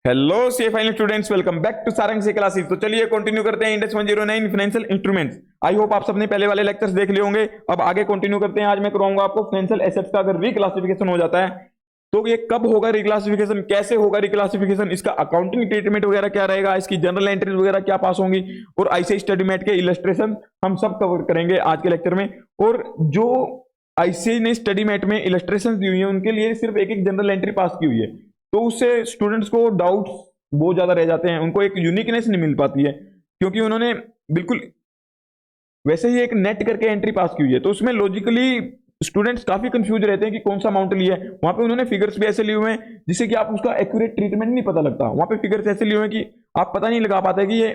Hello C final students, welcome back to Sarang से classes. तो चलिए कंटिन्यू करते हैं index 109 financial instruments. I hope आप सबने पहले वाले लेक्चर्स देख लिए होंगे। अब आगे कंटिन्यू करते हैं। आज मैं कराऊंगा आपको फाइनेंशियल एसेट्स का अगर रिक्लासिफिकेशन हो जाता है तो ये कब होगा रिक्लासिफिकेशन, कैसे होगा रिक्लासिफिकेशन, इसका अकाउंटिंग ट्रीटमेंट वगैरह क्या रहेगा, इसकी जनरल एंट्रीज वगैरह क्या पास होंगी, और आईसीआई स्टडी मेट के इलस्ट्रेशन हम सब कवर करेंगे आज के लेक्चर में। और जो आईसीआई ने स्टडी मेट में इलस्ट्रेशन दी हुई है उनके लिए सिर्फ एक एक जनरल एंट्री पास की हुई है, तो उससे स्टूडेंट्स को डाउट्स बहुत ज्यादा रह जाते हैं, उनको एक यूनिकनेस नहीं मिल पाती है, क्योंकि उन्होंने बिल्कुल वैसे ही एक नेट करके एंट्री पास की हुई है। तो उसमें लॉजिकली स्टूडेंट्स काफी कंफ्यूज रहते हैं कि कौन सा अमाउंट लिया है। वहां पे उन्होंने फिगर्स भी ऐसे लिए हुए हैं जिससे कि आप उसका एक्यूरेट ट्रीटमेंट नहीं पता लगता। वहां पे फिगर्स ऐसे लिए हुए हैं कि आप पता नहीं लगा पाते कि ये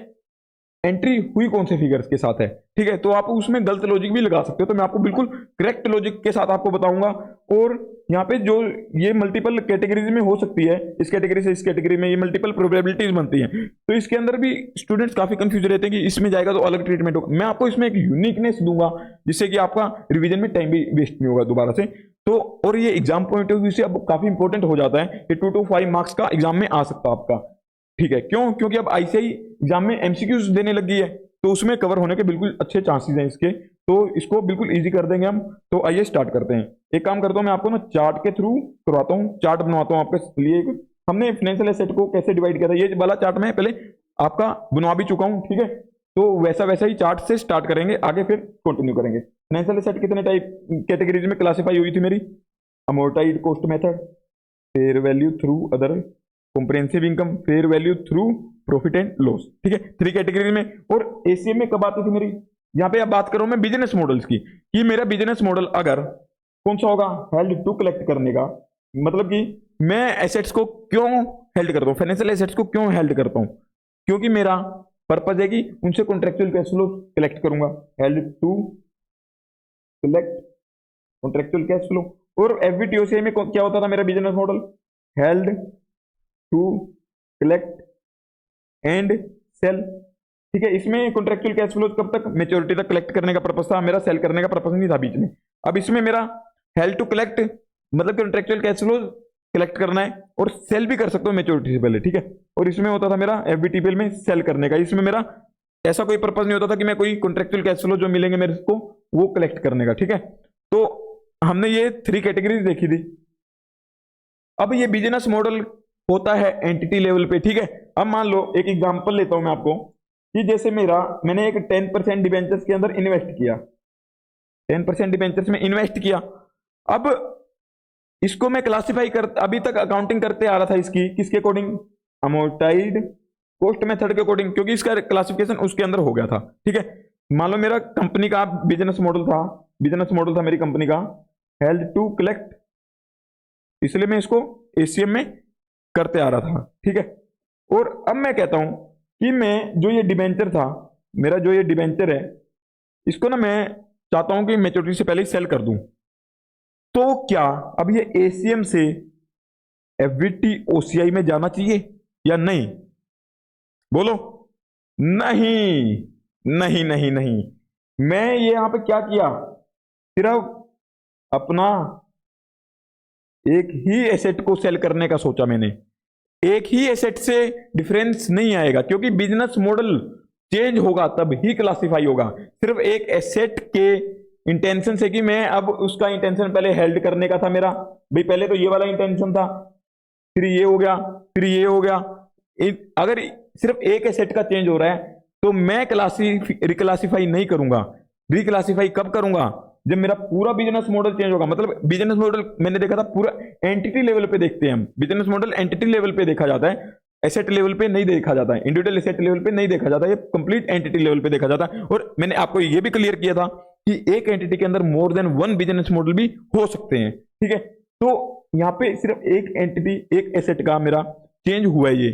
एंट्री हुई कौन से फिगर्स के साथ है। ठीक है, तो आप उसमें गलत लॉजिक भी लगा सकते हो, तो मैं आपको बिल्कुल करेक्ट लॉजिक के साथ आपको बताऊंगा। और यहाँ पे जो ये मल्टीपल कैटेगरीज में हो सकती है, इस कैटेगरी से इस कैटेगरी में ये मल्टीपल प्रोबेबिलिटीज बनती हैं, तो इसके अंदर भी स्टूडेंट्स काफी कंफ्यूज रहते हैं कि इसमें जाएगा तो अलग ट्रीटमेंट होगा। मैं आपको इसमें एक यूनिकनेस दूंगा जिससे कि आपका रिवीजन में टाइम भी वेस्ट नहीं होगा दोबारा से। तो और ये एग्जाम पॉइंट ऑफ व्यू से अब काफी इंपॉर्टेंट हो जाता है कि 2 to 5 मार्क्स का एग्जाम में आ सकता है आपका। ठीक है, क्यों? क्योंकि अब आईसीआई एग्जाम में एमसीक्यूज देने लगी है, तो उसमें कवर होने के बिल्कुल अच्छे चांसेस हैं इसके, तो इसको बिल्कुल इजी कर देंगे हम। तो आइए स्टार्ट करते हैं। एक काम करता हूँ, मैं आपको ना चार्ट के थ्रू करवाता हूँ, चार्ट बनवाता हूँ आपके लिए। हमने फाइनेंशियल एसेट को कैसे डिवाइड किया था, ये वाला चार्ट मैं पहले आपका बनवा भी चुका हूँ। ठीक है, तो वैसा वैसा ही चार्ट से स्टार्ट करेंगे, आगे फिर कंटिन्यू करेंगे। फाइनेंशियल एसेट कितने टाइप कैटेगरीज में क्लासीफाई हुई थी मेरी? Amortised cost method, fair value through other comprehensive income, fair value through profit and loss. ठीक है, 3 कैटेगरी में। और एसीएम में कब आती थी मेरी? यहाँ पे अब बात करूं मैं बिजनेस मॉडल्स की, कि मेरा बिजनेस मॉडल अगर कौन सा होगा, हेल्ड टू कलेक्ट करने का। मतलब कि मैं एसेट्स को क्यों हेल्ड करता हूँ, फाइनेंशियल एसेट्स को क्यों हेल्ड करता हूँ? क्योंकि मेरा पर्पज है कि उनसे कॉन्ट्रेक्चुअल कैश फ्लो कलेक्ट करूंगा, held to collect contractual cash flow. और एफवीटीओसीआई में क्या होता था मेरा business model? Held to collect and sell. ठीक है, इसमें कॉन्ट्रेक्चुअल कैश फ्लो कब तक? मेच्योरिटी तक कलेक्ट करने का पर्पस था मेरा, सेल करने का पर्पस नहीं था बीच में। अब इसमें मेरा हेल्ड टू कलेक्ट मतलब कॉन्ट्रेक्चुअल कैश फ्लो कलेक्ट करना है और सेल भी कर सकते हो मेच्योरिटी से पहले। ठीक है, और इसमें होता था मेरा एफवीटीपीएल में सेल करने का। इसमें मेरा ऐसा कोई पर्पस नहीं होता था कि मैं कोई कॉन्ट्रेक्चुअल कैश फ्लो जो मिलेंगे मेरे को वो कलेक्ट करने का। ठीक है, तो हमने ये 3 कैटेगरीज देखी थी। अब ये बिजनेस मॉडल होता है एंटिटी लेवल पे। ठीक है, अब मान लो एक एग्जांपल लेता हूं मैं आपको, कि जैसे मैंने एक 10% डिबेंचर्स के अंदर इन्वेस्ट किया, 10% डिबेंचर्स में इन्वेस्ट किया। अब इसको मैं क्लासिफाई कर अभी तक अकाउंटिंग करते आ रहा था इसकी किसके अकॉर्डिंग? अमोर्टाइज्ड कॉस्ट मेथड के अकॉर्डिंग, क्योंकि इसका क्लासिफिकेशन उसके अंदर हो गया था। ठीक है, मान लो मेरा कंपनी का बिजनेस मॉडल था मेरी कंपनी का हेल्ड टू कलेक्ट, इसलिए मैं इसको एसीएम में करते आ रहा था। ठीक है, और अब मैं कहता हूं कि मैं जो ये डिबेंचर था, मेरा जो ये डिबेंचर है, इसको ना मैं चाहता हूं कि मैच्योरिटी से पहले ही सेल कर दूं। तो क्या अब ये एसीएम से एफवीटीओसीआई में जाना चाहिए या नहीं? बोलो। नहीं नहीं नहीं नहीं, मैं ये यहां पे क्या किया, सिर्फ अपना एक ही एसेट को सेल करने का सोचा मैंने। एक ही एसेट से डिफरेंस नहीं आएगा, क्योंकि बिजनेस मॉडल चेंज होगा तब ही क्लासिफाई होगा। सिर्फ एक एसेट के इंटेंशन से, कि मैं अब उसका इंटेंशन पहले हेल्ड करने का था मेरा, भाई पहले तो ये वाला इंटेंशन था, फिर ये हो गया, फिर ये हो गया। अगर सिर्फ एक एसेट का चेंज हो रहा है तो मैं रिक्लासिफाई नहीं करूंगा। रिक्लासिफाई कब करूंगा? जब मेरा पूरा बिजनेस मॉडल चेंज होगा। मतलब बिजनेस मॉडल मैंने देखा था पूरा एंटिटी लेवल पे देखते हैं हम, बिजनेस मॉडल एंटिटी लेवल पे देखा जाता है, एसेट लेवल पे नहीं देखा जाता है, इंडिविजुअल एसेट लेवल पे नहीं देखा जाता है, ये कंप्लीट एंटिटी लेवल पे देखा जाता है। और मैंने आपको ये भी क्लियर किया था कि एक एंटिटी के अंदर मोर देन 1 बिजनेस मॉडल भी हो सकते हैं। ठीक है, तो यहाँ पे सिर्फ एक एंटिटी एक एसेट का मेरा चेंज हुआ है। ये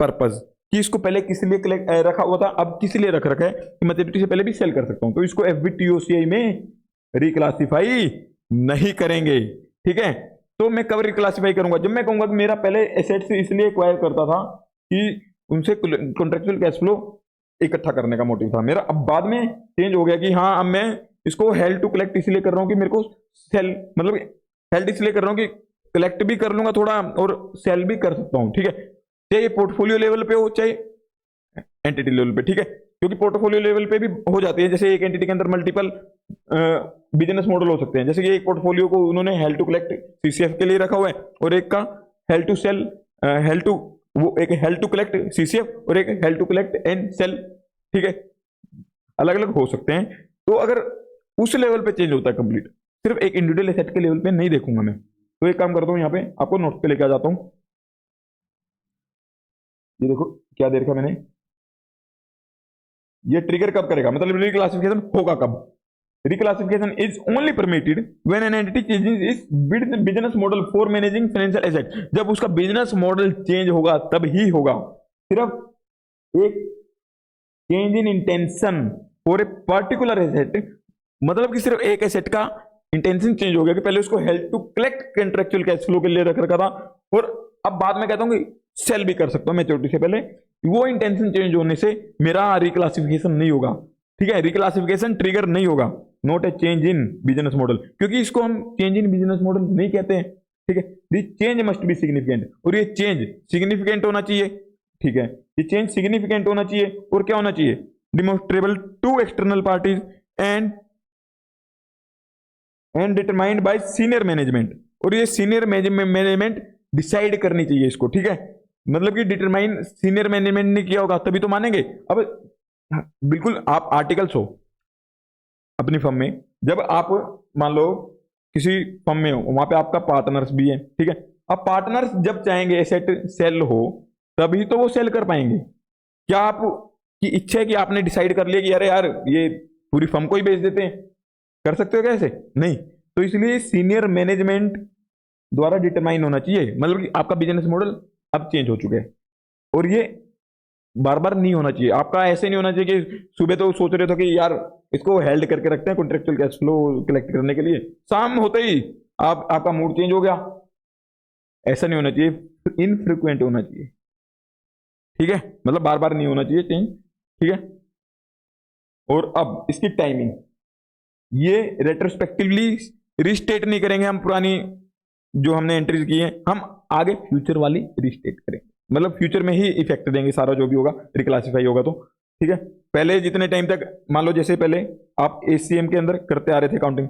पर्पज कि इसको पहले किस लिए रखा हुआ था, अब किस लिए रख रखा है कि मैच्योरिटी से पहले भी सेल कर सकता हूं, तो इसको एफवीटीओसीआई में रिक्लासिफाई नहीं करेंगे। ठीक है, तो मैं कब रिक्लासिफाई करूंगा? जब मैं कहूंगा कि मेरा पहले एसेट्स इसलिए एक्वायर करता था कि उनसे कॉन्ट्रेक्चुअल कैश फ्लो इकट्ठा करने का मोटिव था मेरा। अब बाद में चेंज हो गया कि हाँ, अब मैं इसको हेल्ड टू कलेक्ट इसलिए कर रहा हूं कि मेरे को सेल, मतलब हेल्ड इसलिए कर रहा हूं कि कलेक्ट भी कर लूंगा थोड़ा और सेल भी कर सकता हूं। ठीक है, चाहे पोर्टफोलियो लेवल पे हो चाहे एंटिटी लेवल पे, ठीक है, क्योंकि पोर्टफोलियो लेवल पे भी हो जाती है। जैसे एक एंटिटी के अंदर मल्टीपल बिजनेस मॉडल हो सकते हैं, जैसे कि एक पोर्टफोलियो को उन्होंने हेल्ड टू कलेक्ट सीसीएफ के लिए रखा हुआ है, और एक का held to sell, held to, वो एक हेल्ड टू कलेक्ट सीसीएफ और एक held to collect and sell, ठीक है, अलग अलग हो सकते हैं। तो अगर उस लेवल पे चेंज होता है कंप्लीट, सिर्फ एक इंडिविजुअल एसेट के लेवल पे नहीं देखूंगा मैं। तो एक काम करता हूँ, यहाँ पे आपको नोट पे लेके आ जाता हूँ। ये देखो क्या दे रखा मैंने, ये ट्रिगर कब करेगा, मतलब रिक्लासिफिकेशन होगा कब। Reclassification is only permitted when an entity changes it's business model for managing financial asset. जब उसका बिजनेस मॉडल चेंज होगा तब ही होगा। सिर्फ एक change in intention for a particular asset, मतलब कि सिर्फ एक एसेट का इंटेंशन चेंज हो गया कि पहले उसको help to collect contractual cash flow के लिए रख रखा था, और अब बाद में कहता हूं कि सेल भी कर सकता हूं मैच्योरिटी से पहले, वो इंटेंशन चेंज होने से मेरा रिक्लासिफिकेशन नहीं होगा, ठीक है, रिक्लासिफिकेशन ट्रिगर नहीं होगा, not a change in business model, क्योंकि इसको हम चेंज इन बिजनेस मॉडल नहीं कहते हैं, ठीक है। This change must be significant, और ये चेंज सिग्निफिकेंट होना चाहिए, ठीक है, ये चेंज सिग्निफिकेंट होना चाहिए, और क्या होना चाहिए, demonstrable to external parties and determined by senior management, और ये सीनियर मैनेजमेंट डिसाइड करनी चाहिए इसको, ठीक है, मतलब कि डिटरमाइन सीनियर मैनेजमेंट ने किया होगा तभी तो मानेंगे। अब बिल्कुल आप आर्टिकल्स हो अपनी फर्म में, जब आप मान लो किसी फर्म में हो, वहां पे आपका पार्टनर्स भी है, ठीक है, अब पार्टनर्स जब चाहेंगे एसेट सेल हो तभी तो वो सेल कर पाएंगे। क्या आप की इच्छा है कि आपने डिसाइड कर लिया कि अरे यार ये पूरी फर्म को ही बेच देते हैं, कर सकते हो कैसे, नहीं। तो इसलिए सीनियर मैनेजमेंट द्वारा डिटरमाइन होना चाहिए, मतलब कि आपका बिजनेस मॉडल अब चेंज हो चुके हैं, और ये बार बार नहीं होना चाहिए आपका। ऐसे नहीं होना चाहिए कि सुबह तो सोच रहे थे कि यार इसको हेल्ड करके रखते हैं कॉन्ट्रेक्चुअल कैश फ्लो कलेक्ट करने के लिए, शाम होते ही आपका मूड चेंज हो गया, ऐसा नहीं होना चाहिए, इनफ्रीक्वेंट होना चाहिए, ठीक है, मतलब बार बार नहीं होना चाहिए चेंज, ठीक है। और अब इसकी टाइमिंग, ये रेट्रोस्पेक्टिवली रिस्टेट नहीं करेंगे हम पुरानी जो हमने एंट्रीज की है, हम आगे फ्यूचर वाली रिस्टेट करेंगे, मतलब फ्यूचर में ही इफेक्ट देंगे सारा जो भी होगा, रिक्लासिफाई होगा तो, ठीक है। पहले जितने टाइम तक मान लो जैसे पहले आप एसीएम के अंदर करते आ रहे थे अकाउंटिंग,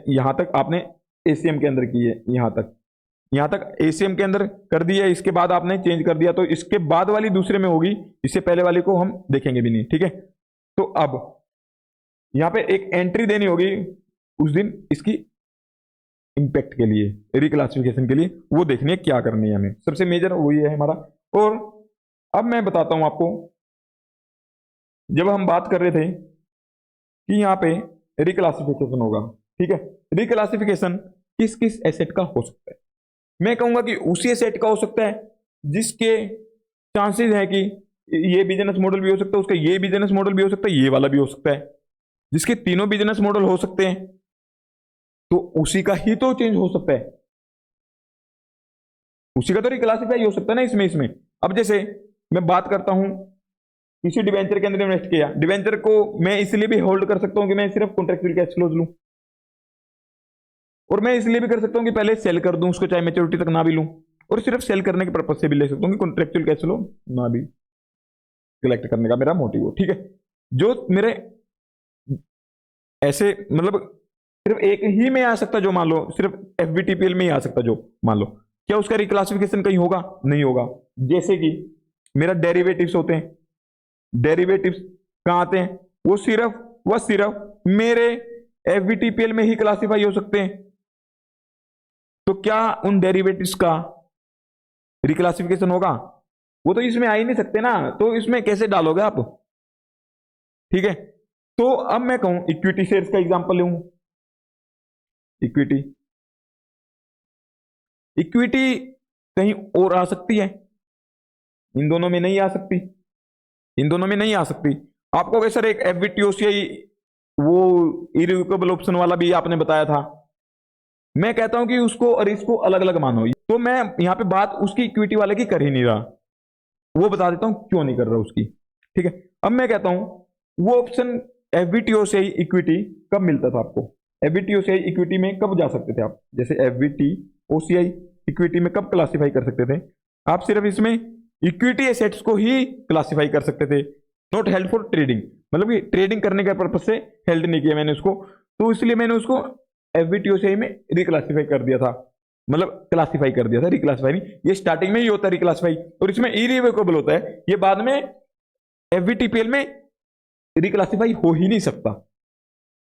यहां तक आपने एसीएम के अंदर की है, यहां तक एसीएम के अंदर कर दिया, इसके बाद आपने चेंज कर दिया, तो इसके बाद वाली दूसरे में होगी, इससे पहले वाली को हम देखेंगे भी नहीं, ठीक है। तो अब यहां पे एक एंट्री देनी होगी उस दिन इसकी इंपैक्ट के लिए, रिक्लासिफिकेशन के लिए, वो देखनी है क्या करनी है हमें, सबसे मेजर वही है हमारा। और अब मैं बताता हूं आपको, जब हम बात कर रहे थे कि यहां पे रिक्लासिफिकेशन होगा, ठीक है, रिक्लासिफिकेशन किस किस एसेट का हो सकता है, मैं कहूंगा कि उसी एसेट का हो सकता है जिसके चांसेस है कि ये बिजनेस मॉडल भी हो सकता है, उसका ये बिजनेस मॉडल भी हो सकता है, ये वाला भी हो सकता है, जिसके तीनों बिजनेस मॉडल हो सकते हैं, तो उसी का ही तो चेंज हो सकता है, उसी का तो रिक्लासिफाई हो सकता है ना इसमें। अब जैसे मैं बात करता हूं किसी डिवेंचर के अंदर इन्वेस्ट किया, डिवेंचर को मैं इसलिए भी होल्ड कर सकता हूं कि मैं सिर्फ कॉन्ट्रेक्चुअल कैश फ्लोज लूं, और मैं इसलिए भी कर सकता हूं कि पहले सेल कर दूं उसको, चाहे मैच्योरिटी तक ना भी लूं, और सिर्फ सेल करने के पर्पज से भी ले सकता हूं कि कॉन्ट्रेक्चुअल कैश फ्लो ना भी कलेक्ट करने का मेरा मोटिव हो, ठीक है। जो मेरे ऐसे मतलब सिर्फ एक ही में आ सकता, जो मान लो सिर्फ एफबीटीपीएल में ही आ सकता, जो मान लो, क्या उसका रिक्लासिफिकेशन कहीं होगा, नहीं होगा। जैसे कि मेरा डेरिवेटिव्स होते हैं, डेरिवेटिव्स कहां आते हैं, वो सिर्फ मेरे एफबीटीपीएल में ही क्लासिफाई हो सकते हैं, तो क्या उन डेरिवेटिव्स का रिक्लासिफिकेशन होगा, वो तो इसमें आ ही नहीं सकते ना, तो इसमें कैसे डालोगे आप, ठीक है। तो अब मैं कहूं इक्विटी शेयर्स का एग्जांपल लूं, इक्विटी कहीं और आ सकती है, इन दोनों में नहीं आ सकती, इन दोनों में नहीं आ सकती। आपको अगर सर एक एफवीटीओसीआई वो इरिवोकेबल ऑप्शन वाला भी आपने बताया था, मैं कहता हूं कि उसको और इसको अलग अलग मानो, तो मैं यहां पे बात उसकी इक्विटी वाले की कर ही नहीं रहा, वो बता देता हूं क्यों नहीं कर रहा उसकी, ठीक है। अब मैं कहता हूं वो ऑप्शन एफवीटीओसीआई इक्विटी कब मिलता था आपको, एफवीटीओसीआई इक्विटी में कब जा सकते थे आप, जैसे एफवीटीओसीआई इक्विटी में कब क्लासिफाई कर सकते थे आप, सिर्फ इसमें इक्विटी एसेट्स को ही क्लासिफाई कर सकते थे, नॉट हेल्ड फॉर ट्रेडिंग, मतलब कि ट्रेडिंग करने के पर्पज से हेल्ड नहीं किया मैंने उसको, तो इसलिए मैंने उसको एफवीटीओसीआई में रिक्लासिफाई कर दिया था, मतलब क्लासिफाई कर दिया था, रिक्लासिफाई नहीं, ये स्टार्टिंग में ही होता है रिक्लासिफाई, और इसमें इरिवोकेबल होता है, ये बाद में एफवीटीपीएल में रिक्लासिफाई हो ही नहीं सकता,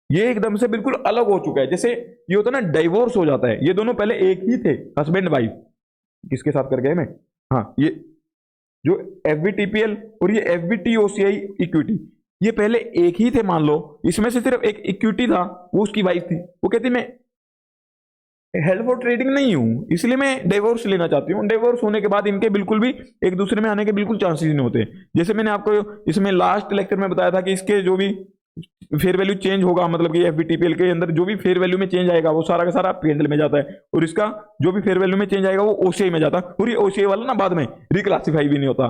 ये एकदम से बिल्कुल अलग हो चुका है। जैसे ये होता है ना डाइवोर्स हो जाता है, ये दोनों पहले एक ही थे, हस्बैंड वाइफ, किसके साथ कर गए मैं, हाँ, ये जो एफवीटीपीएल और ये एफवीटीओसीआई इक्विटी, ये पहले एक ही थे मान लो, इसमें से सिर्फ एक इक्विटी था, वो उसकी वाइफ थी, वो कहती मैं हेल्ड फॉर ट्रेडिंग नहीं हूं, इसलिए मैं डिवोर्स लेना चाहती हूँ। डिवोर्स होने के बाद इनके बिल्कुल भी एक दूसरे में आने के बिल्कुल चांसेस नहीं होते। जैसे मैंने आपको इसमें लास्ट लेक्चर में बताया था कि इसके जो भी फेयर वैल्यू चेंज होगा, मतलब कि एफवीटीपीएल के अंदर जो भी फेयर वैल्यू में चेंज आएगा वो सारा का सारा पीएनएल में जाता है, और इसका जो भी फेयर वैल्यू में चेंज आएगा वो ओसीआई में जाता है, और ये ओसीआई वाला ना बाद में रिक्लासिफाई भी नहीं होता,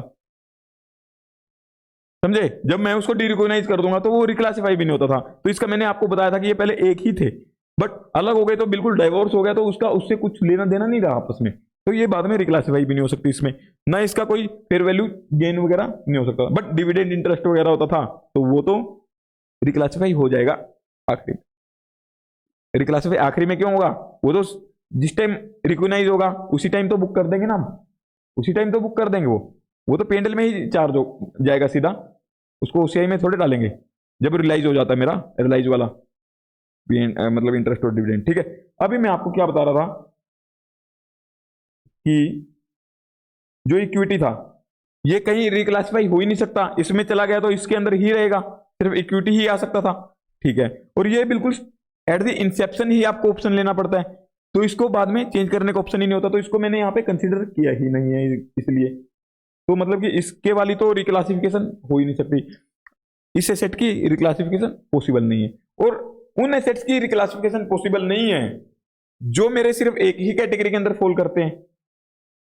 समझे, जब मैं उसको डीरिकॉग्नाइज कर दूंगा तो वो रिक्लासिफाई भी नहीं होता था। तो इसका मैंने आपको बताया था कि ये पहले एक ही थे, बट अलग हो गए तो बिल्कुल डाइवोर्स हो गया, तो उसका उससे कुछ लेना देना नहीं रहा आपस में, तो ये बाद में रिक्लासिफाई भी नहीं हो सकती, इसमें ना इसका कोई फेयर वैल्यू गेन वगैरह नहीं हो सकता, बट डिविडेंड इंटरेस्ट वगैरह होता था तो वो तो रिक्लासिफाई हो जाएगा आखिरी में। रिक्लासिफाई आखिरी में क्यों होगा, वो तो जिस टाइम रिकॉग्नाइज होगा उसी टाइम तो बुक कर देंगे ना, उसी टाइम तो बुक कर देंगे, वो तो पेंडल में ही चार्ज हो जाएगा सीधा, उसको ओसीआई में थोड़े डालेंगे जब रियलाइज हो जाता है मेरा रियलाइज वाला मतलब इंटरेस्ट और डिविडेंड। ठीक है, अभी मैं आपको क्या बता रहा था कि जो इक्विटी था ये कहीं रिक्लासिफाई हो ही नहीं सकता, इसमें चला गया तो इसके अंदर ही रहेगा, सिर्फ इक्विटी ही आ सकता था, ठीक है, और ये बिल्कुल एट द इंसेप्शन ही आपको ऑप्शन लेना पड़ता है, तो इसको बाद में चेंज करने का ऑप्शन ही नहीं होता, तो इसको मैंने यहाँ पे कंसिडर किया ही नहीं है, इसलिए तो मतलब कि इसके वाली तो रिक्लासिफिकेशन हो ही नहीं सकती, इस एसेट की रिक्लासिफिकेशन पॉसिबल नहीं है, और उन एसेट्स की रिक्लासिफिकेशन पॉसिबल नहीं है जो मेरे सिर्फ एक ही कैटेगरी के अंदर फॉल करते हैं।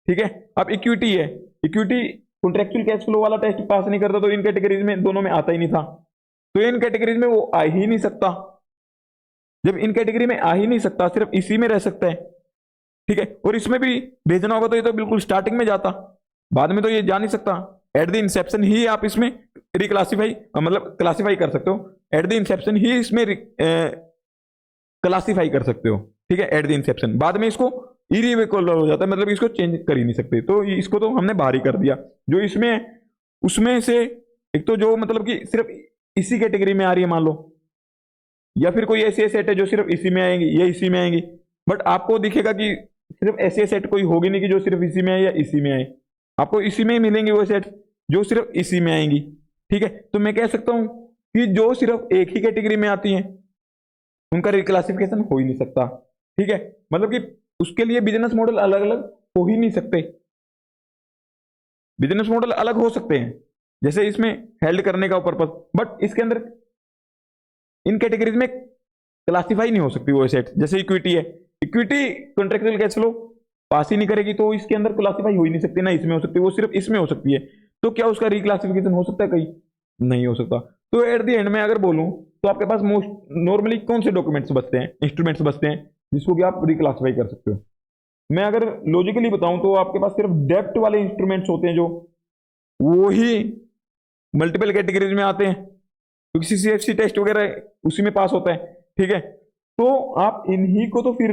ठीक है, अब इक्विटी है, इक्विटी कॉन्ट्रेक्चुअल कैश फ्लो वाला टेस्ट पास नहीं करता तो इन कैटेगरीज में दोनों में आता ही नहीं था, तो इन कैटेगरीज में वो आ ही नहीं सकता, जब इन कैटेगरी में आ ही नहीं सकता सिर्फ इसी में रह सकता है। ठीक है, और इसमें भी भेजना होगा तो ये तो बिल्कुल स्टार्टिंग में जाता, बाद में तो ये जा नहीं सकता, एट द इंसेप्शन ही आप इसमें रिक्लासिफाई मतलब क्लासिफाई कर सकते हो, एट द इंसेप्शन ही इसमें क्लासिफाई कर सकते हो। ठीक है, एट द इंसेप्शन, बाद में इसको इरिवोकेबल हो जाता है, मतलब इसको चेंज कर ही नहीं सकते, तो इसको तो हमने बाहर ही कर दिया। जो इसमें उसमें से एक तो जो मतलब कि सिर्फ इसी कैटेगरी में आ रही है मान लो, या फिर कोई ऐसी सेट है जो सिर्फ इसी में आएंगी या इसी में आएंगी, बट आपको दिखेगा कि सिर्फ ऐसी सेट कोई होगी नहीं कि जो सिर्फ इसी में आए या इसी में आए, आपको इसी में ही मिलेंगी वो सेट जो सिर्फ इसी में आएंगी। ठीक है, तो मैं कह सकता हूं कि जो सिर्फ एक ही कैटेगरी में आती हैं उनका रिक्लासिफिकेशन हो ही नहीं सकता। ठीक है, मतलब कि उसके लिए बिजनेस मॉडल अलग अलग हो ही नहीं सकते, बिजनेस मॉडल अलग हो सकते हैं जैसे इसमें हेल्ड करने का पर्पस, बट इसके अंदर इन कैटेगरीज में क्लासिफाई नहीं हो सकती वो एसेट, जैसे इक्विटी है, इक्विटी कॉन्ट्रेक्चुअल कैश फ्लो पास ही नहीं करेगी तो इसके अंदर क्लासिफाई हो ही नहीं सकती, ना इसमें हो सकती, वो सिर्फ इसमें हो सकती है, तो क्या उसका रिक्लासिफिकेशन हो सकता है, कहीं नहीं हो सकता। तो एट द एंड में अगर बोलूं तो आपके पास मोस्ट नॉर्मली कौन से डॉक्यूमेंट्स बचते हैं, इंस्ट्रूमेंट्स बचते हैं जिसको कि आप रिक्लासिफाई कर सकते हो। मैं अगर लॉजिकली बताऊं तो आपके पास सिर्फ डेप्ट वाले इंस्ट्रूमेंट्स होते हैं जो वो ही मल्टीपल कैटेगरीज में आते हैं, क्योंकि सीसीएफसी टेस्ट वगैरह उसी में पास होता है। ठीक है, तो आप इन्हीं को तो फिर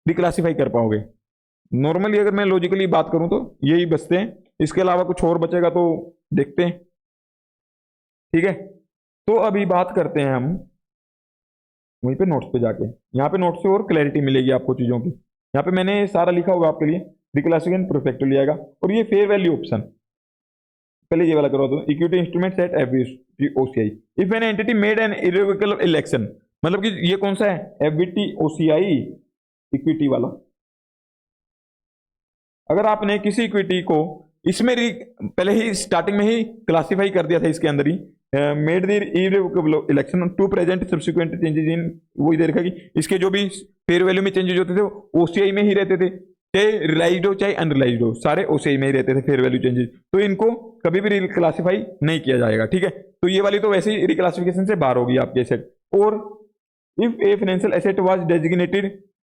रिक्लासिफाई कर पाओगे। नॉर्मली अगर मैं लॉजिकली बात करूं तो यही बचते हैं, इसके अलावा कुछ और बचेगा तो देखते हैं। ठीक है, तो अभी बात करते हैं हम वहीं पे नोट्स पे जाके, यहाँ पे नोट्स से और क्लैरिटी मिलेगी आपको चीज़ों की। यहाँ पे मैंने सारा लिखा होगा आपके लिए, रिक्लासिफिकेशन परफेक्टली आएगा, और ये फेयर वैल्यू ऑप्शन पहले ये वाला करवा दो, equity instrument at FVTOCI if an entity made an irrevocable election, मतलब कि ये कौन सा है, एफवीटीओसीआई इक्विटी वाला। अगर आपने किसी इक्विटी को इसमें पहले ही स्टार्टिंग में ही क्लासिफाई कर दिया था, इसके अंदर ही made the irrevocable election to present subsequent changes in, वो इधर देखा कि इसके जो भी फेयर वैल्यू में चेंजेस होते थे वो ओसीआई में ही रहते थे, चाहे रियलाइज्ड हो चाहे अनरियलाइज्ड हो, सारे ओसीआई में ही रहते थे फेयर वैल्यू चेंजेस, तो इनको कभी भी रिक्लासिफाई नहीं किया जाएगा। ठीक है, तो ये वाली तो वैसे ही रिक्लासिफिकेशन से बाहर होगी आपके एसेट। और if a financial asset was designated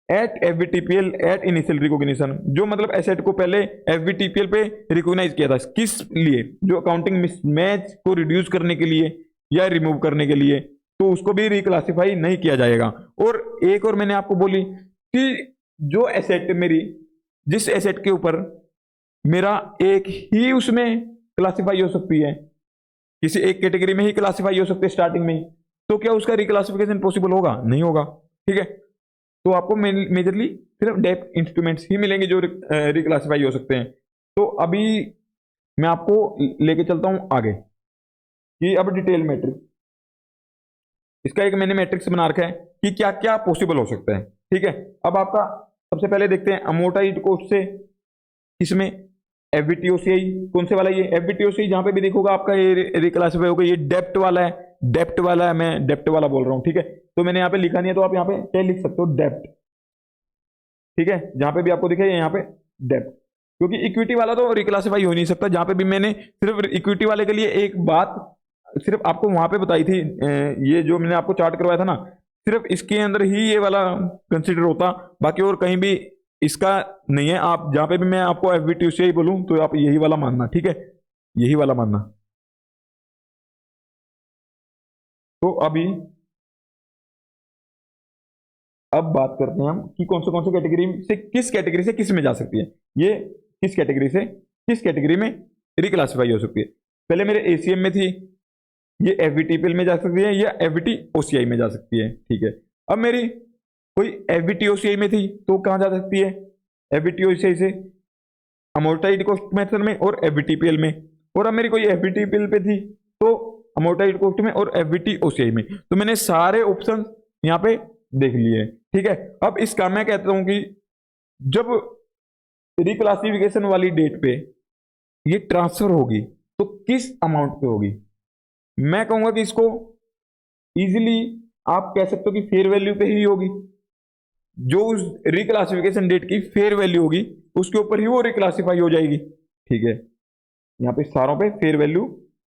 at FVTPL at initial recognition, जो मतलब एसेट को पहले एफवीटीपीएल पे रिकॉग्नाइज किया था, किस लिए, जो अकाउंटिंग मिसमैच को रिड्यूस करने के लिए या रिमूव करने के लिए, तो उसको भी रिक्लासिफाई नहीं किया जाएगा। और एक और मैंने आपको बोली कि जो एसेट मेरी, जिस एसेट के ऊपर मेरा एक ही उसमें क्लासिफाई हो सकती है, किसी एक कैटेगरी में ही क्लासिफाई हो सकती है स्टार्टिंग में ही, तो क्या उसका रिक्लासिफिकेशन पॉसिबल होगा? नहीं होगा। ठीक है, तो आपको मेजरली सिर्फ डेप्ट इंस्ट्रूमेंट्स ही मिलेंगे जो रिक्लासिफाई हो सकते हैं। तो अभी मैं आपको लेके चलता हूं आगे कि अब डिटेल मैट्रिक्स, इसका एक मैंने मैट्रिक्स बना रखा है कि क्या क्या पॉसिबल हो सकता है। ठीक है, अब आपका सबसे पहले देखते हैं अमोर्टाइज्ड कॉस्ट से इसमें एफवीटीओसीआई कौन से वाला, ये एफवीटीओसीआई जहां पे भी देखोगा आपका ये रिक्लासिफाई होगा, ये डेप्ट वाला है, डेप्ट वाला है, मैं डेप्ट वाला बोल रहा हूं। ठीक है, तो मैंने यहाँ पे लिखा नहीं है, तो आप यहाँ पे क्या लिख सकते हो, डेप्ट। ठीक है, जहां पे भी आपको दिखे यहाँ पे डेप्ट, क्योंकि इक्विटी वाला तो रिक्लासिफाई हो नहीं सकता। जहां पे भी मैंने सिर्फ इक्विटी वाले के लिए एक बात सिर्फ आपको वहां पे बताई थी, ये जो मैंने आपको चार्ट करवाया था ना, सिर्फ इसके अंदर ही ये वाला कंसिडर होता, बाकी और कहीं भी इसका नहीं है। आप जहां पे भी मैं आपको एफवीटी से ही बोलूं तो आप यही वाला मानना। ठीक है, यही वाला मानना। तो अभी अब बात करते हैं हम कि कौन से कैटेगरी से किस में जा सकती है, ये किस कैटेगरी से किस कैटेगरी में रिक्लासिफाई हो सकती है। पहले मेरे एसीएम में थी, ये एफवीटीपीएल में जा सकती है या एफवीटी ओसीआई में जा सकती है। ठीक है, अब मेरी कोई एफवीटी ओसीआई में थी तो कहां जा सकती है, एफवीटी ओसीआई से अमोर्टाइज्ड कॉस्ट मेथड में और एफवीटीपीएल में। और अब मेरी कोई एफवीटीपीएल पे थी तो अमोर्टाइज्ड कॉस्ट में और एफवीटी ओसीआई में। तो मैंने सारे ऑप्शन यहाँ पे देख लिए। ठीक है, अब इसका मैं कहता हूं कि जब रिक्लासिफिकेशन वाली डेट पे ये ट्रांसफर होगी तो किस अमाउंट पे होगी, मैं कहूंगा कि इसको इजीली आप कह सकते हो कि फेयर वैल्यू पे ही होगी। जो उस रिक्लासिफिकेशन डेट की फेयर वैल्यू होगी उसके ऊपर ही वो रिक्लासिफाई हो जाएगी। ठीक है, यहाँ पे सारों पे फेयर वैल्यू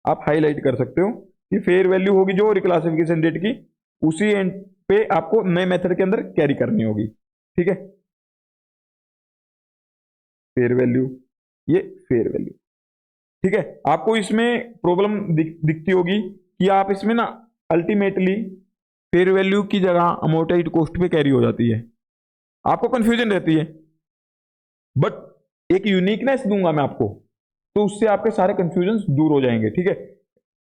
आप हाईलाइट कर सकते हो कि फेयर वैल्यू होगी जो रिक्लासिफिकेशन डेट की, उसी एंड पे आपको नए मेथड के अंदर कैरी करनी होगी। ठीक है, फेयर वैल्यू, ये फेयर वैल्यू। ठीक है, आपको इसमें प्रॉब्लम दिखती होगी कि आप इसमें ना अल्टीमेटली फेयर वैल्यू की जगह अमोर्टाइज्ड कॉस्ट पे कैरी हो जाती है, आपको कंफ्यूजन रहती है। बट एक यूनिकनेस दूंगा मैं आपको, तो उससे आपके सारे कंफ्यूजन दूर हो जाएंगे। ठीक है,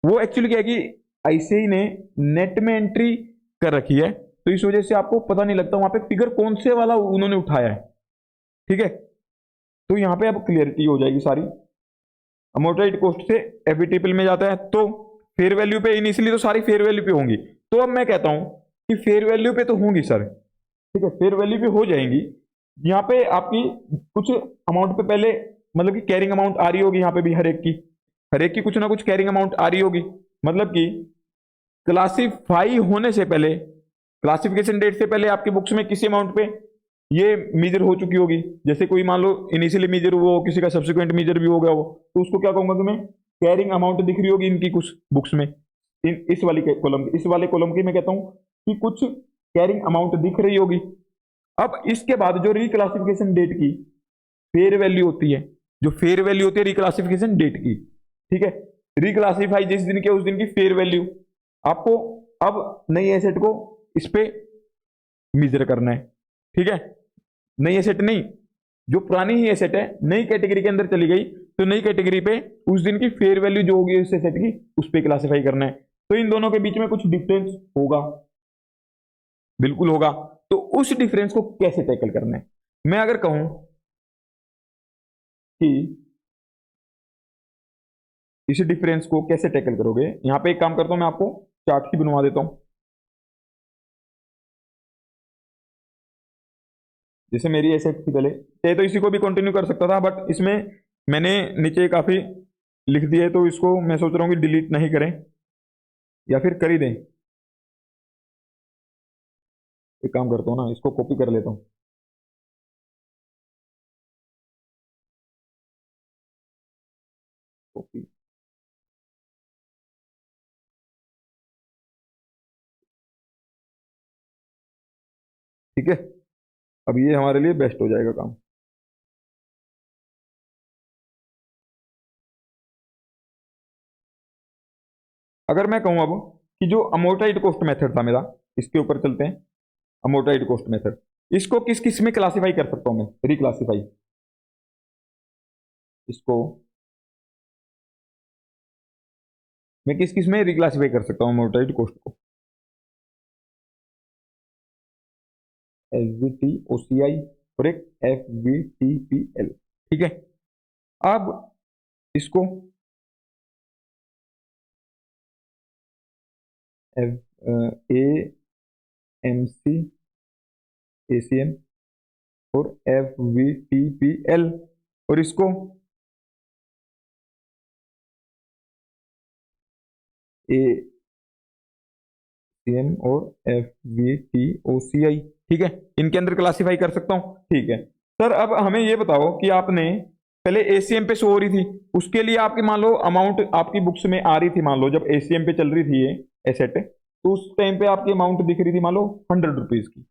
वो एक्चुअली क्या है कि आईसीआई ने नेट में एंट्री कर रखी है, तो इस वजह से आपको पता नहीं लगता वहां पे फिगर कौन से वाला उन्होंने उठाया है। ठीक है, तो यहां पे अब क्लियरिटी हो जाएगी सारी। अमोर्टाइज्ड कॉस्ट से एफवीटीपीएल में जाता है तो फेयर वैल्यू पे इनिशियली तो सारी फेयर वैल्यू पे होंगी। तो अब मैं कहता हूं कि फेयर वैल्यू पे तो होंगी सर। ठीक है, फेयर वैल्यू पे हो जाएंगी। यहाँ पे आपकी कुछ अमाउंट पे पहले मतलब कि कैरिंग अमाउंट आ रही होगी, यहाँ पे भी हर एक की कुछ ना कुछ कैरिंग अमाउंट आ रही होगी। मतलब कि क्लासिफाई होने से पहले, क्लासिफिकेशन डेट से पहले आपकी बुक्स में किसी अमाउंट पे ये मेजर हो चुकी होगी। जैसे कोई मान लो इनिशियली मेजर हुआ हो, किसी का सब्सिक्वेंट मेजर भी हो गया हो, तो उसको क्या कहूंगा कि मैं कैरिंग अमाउंट दिख रही होगी इनकी कुछ बुक्स में, इस वाली कॉलम, इस वाले कॉलम की मैं कहता हूं कि कुछ कैरिंग अमाउंट दिख रही होगी। अब इसके बाद जो रिक्लासिफिकेशन डेट की फेयर वैल्यू होती है, जो फेयर वैल्यू होती है रिक्लासिफिकेशन डेट की, ठीक है, रिक्लासिफाई जिस दिन के उस दिन की फेयर वैल्यू आपको अब नई एसेट को इस पे मेजर करना है। ठीक है, नई एसेट नहीं, जो पुरानी ही एसेट है नई कैटेगरी के अंदर चली गई, तो नई कैटेगरी पे उस दिन की फेयर वैल्यू जो होगी उस एसेट की, उस पे क्लासिफाई करना है। तो इन दोनों के बीच में कुछ डिफरेंस होगा, बिल्कुल होगा। तो उस डिफरेंस को कैसे टैकल करना है, मैं अगर कहूं कि इस डिफरेंस को कैसे टैकल करोगे, यहां पे एक काम करता हूं, मैं आपको चार्ट ही बनवा देता हूं। जैसे मेरी एसेट थी पहले, तो इसी को भी कंटिन्यू कर सकता था, बट इसमें मैंने नीचे काफी लिख दिया है, तो इसको मैं सोच रहा हूँ कि डिलीट नहीं करें या फिर कर ही दें। एक काम करता हूँ ना, इसको कॉपी कर लेता हूँ। कॉपी, ठीक है। अब ये हमारे लिए बेस्ट हो जाएगा काम। अगर मैं कहूं अब कि जो अमोर्टाइज्ड कॉस्ट मेथड था मेरा, इसके ऊपर चलते हैं। अमोर्टाइज्ड कॉस्ट मेथड, इसको किस किस में क्लासिफाई कर सकता हूं मैं, रिक्लासिफाई। इसको मैं किस किस में रिक्लासिफाई कर सकता हूं अमोर्टाइज्ड कॉस्ट को? SVTOCI और एक FVTPL। ठीक है, अब इसको AMC ACM और FVTPL, और इसको ACM और FVTOCI। ठीक है, इनके अंदर क्लासिफाई कर सकता हूं। ठीक है सर, अब हमें ये बताओ कि आपने पहले ACM पे शो हो रही थी, उसके लिए आपकी मान लो अमाउंट आपकी बुक्स में आ रही थी, मान लो जब ACM पे चल रही थी ये एसेट, तो उस टाइम पे आपकी अमाउंट दिख रही थी मान लो 100 रुपीज की।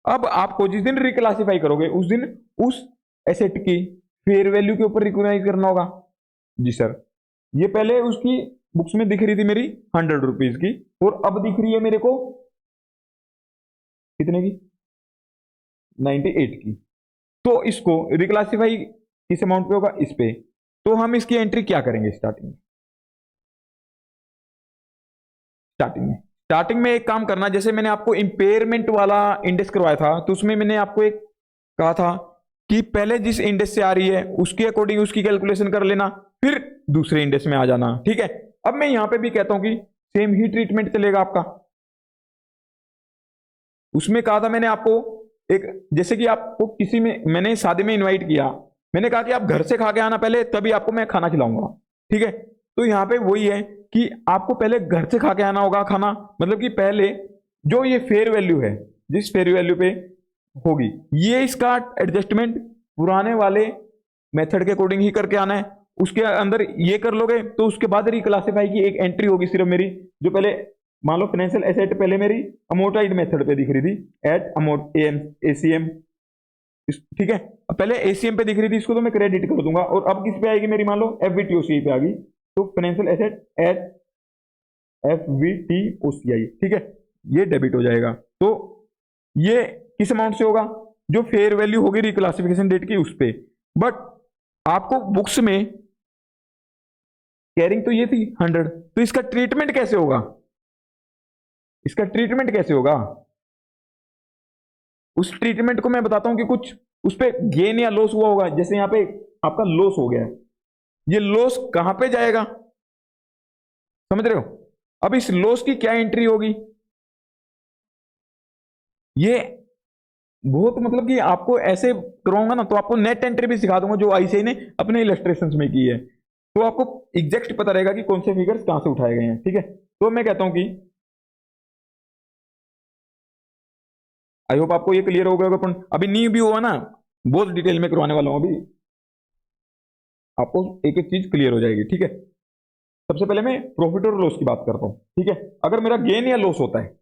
अब आपको जिस दिन रिक्लासिफाई करोगे उस दिन उस एसेट की फेयर वैल्यू के ऊपर रिकॉग्नाइज करना होगा। जी सर, ये पहले उसकी बुक्स में दिख रही थी मेरी 100 रुपीज की, और अब दिख रही है मेरे को कितने की, 98 की। तो इसको रिक्लासिफाई किस अमाउंट पे होगा, इस पे। तो हम इसकी एंट्री क्या करेंगे स्टार्टिंग में एक काम करना, जैसे मैंने आपको इंपेयरमेंट वाला इंडेक्स करवाया था, तो उसमें मैंने आपको एक कहा था कि पहले जिस इंडेक्स से आ रही है उसके अकॉर्डिंग उसकी कैलकुलेशन कर लेना, फिर दूसरे इंडेक्स में आ जाना। ठीक है, अब मैं यहां पे भी कहता हूं कि सेम ही ट्रीटमेंट चलेगा आपका। उसमें कहा था मैंने आपको एक, जैसे कि आपको किसी में मैंने शादी में इनवाइट किया, मैंने कहा कि आप घर से खा के आना पहले, तभी आपको मैं खाना खिलाऊंगा। ठीक है, तो यहाँ पे वही है कि आपको पहले घर से खा के आना होगा खाना, मतलब कि पहले जो ये फेयर वैल्यू है, जिस फेयर वैल्यू पे होगी, ये इसका एडजस्टमेंट पुराने वाले मेथड के अकॉर्डिंग ही करके आना है। उसके अंदर ये कर लोगे तो उसके बाद रिक्लासिफाई की एक एंट्री होगी सिर्फ मेरी, जो पहले मान लो फाइनेंशियल एसेट पहले मेरी अमोर्टाइज्ड मेथड पे दिख रही थी, एट अमोर्ट ACM। ठीक है, अब पहले ACM पे दिख रही थी, इसको तो मैं क्रेडिट कर दूंगा, और अब किस पे आएगी मेरी, मान लो FVTOCI पे आ गई, तो फाइनेंशियल एसेट एट FVTOCI। ठीक है, ये डेबिट हो जाएगा। तो ये किस अमाउंट से होगा, जो फेयर वैल्यू होगी रिक्लासिफिकेशन डेट की उस पे। बट आपको बुक्स में कैरिंग तो ये थी 100, तो इसका ट्रीटमेंट कैसे होगा, इसका ट्रीटमेंट कैसे होगा? उस ट्रीटमेंट को मैं बताता हूं कि कुछ उस पर गेन या लॉस हुआ होगा। जैसे यहां पे आपका लॉस हो गया, ये लॉस कहां पे जाएगा, समझ रहे हो? अब इस लॉस की क्या एंट्री होगी, ये बहुत मतलब कि आपको ऐसे कराऊंगा ना तो आपको नेट एंट्री भी सिखा दूंगा, जो आईसीआई ने अपने इलस्ट्रेशंस में की है, तो आपको एग्जैक्ट पता रहेगा कि कौन से फिगर्स कहां से उठाए गए हैं। ठीक है, तो मैं कहता हूं कि आई होप आपको ये क्लियर हो गया होगा। अभी न्यू भी हुआ ना, बहुत डिटेल में करवाने वाला हूं, अभी आपको एक एक चीज क्लियर हो जाएगी। ठीक है, सबसे पहले मैं प्रॉफिट और लॉस की बात करता हूं। ठीक है, अगर मेरा गेन या लॉस होता है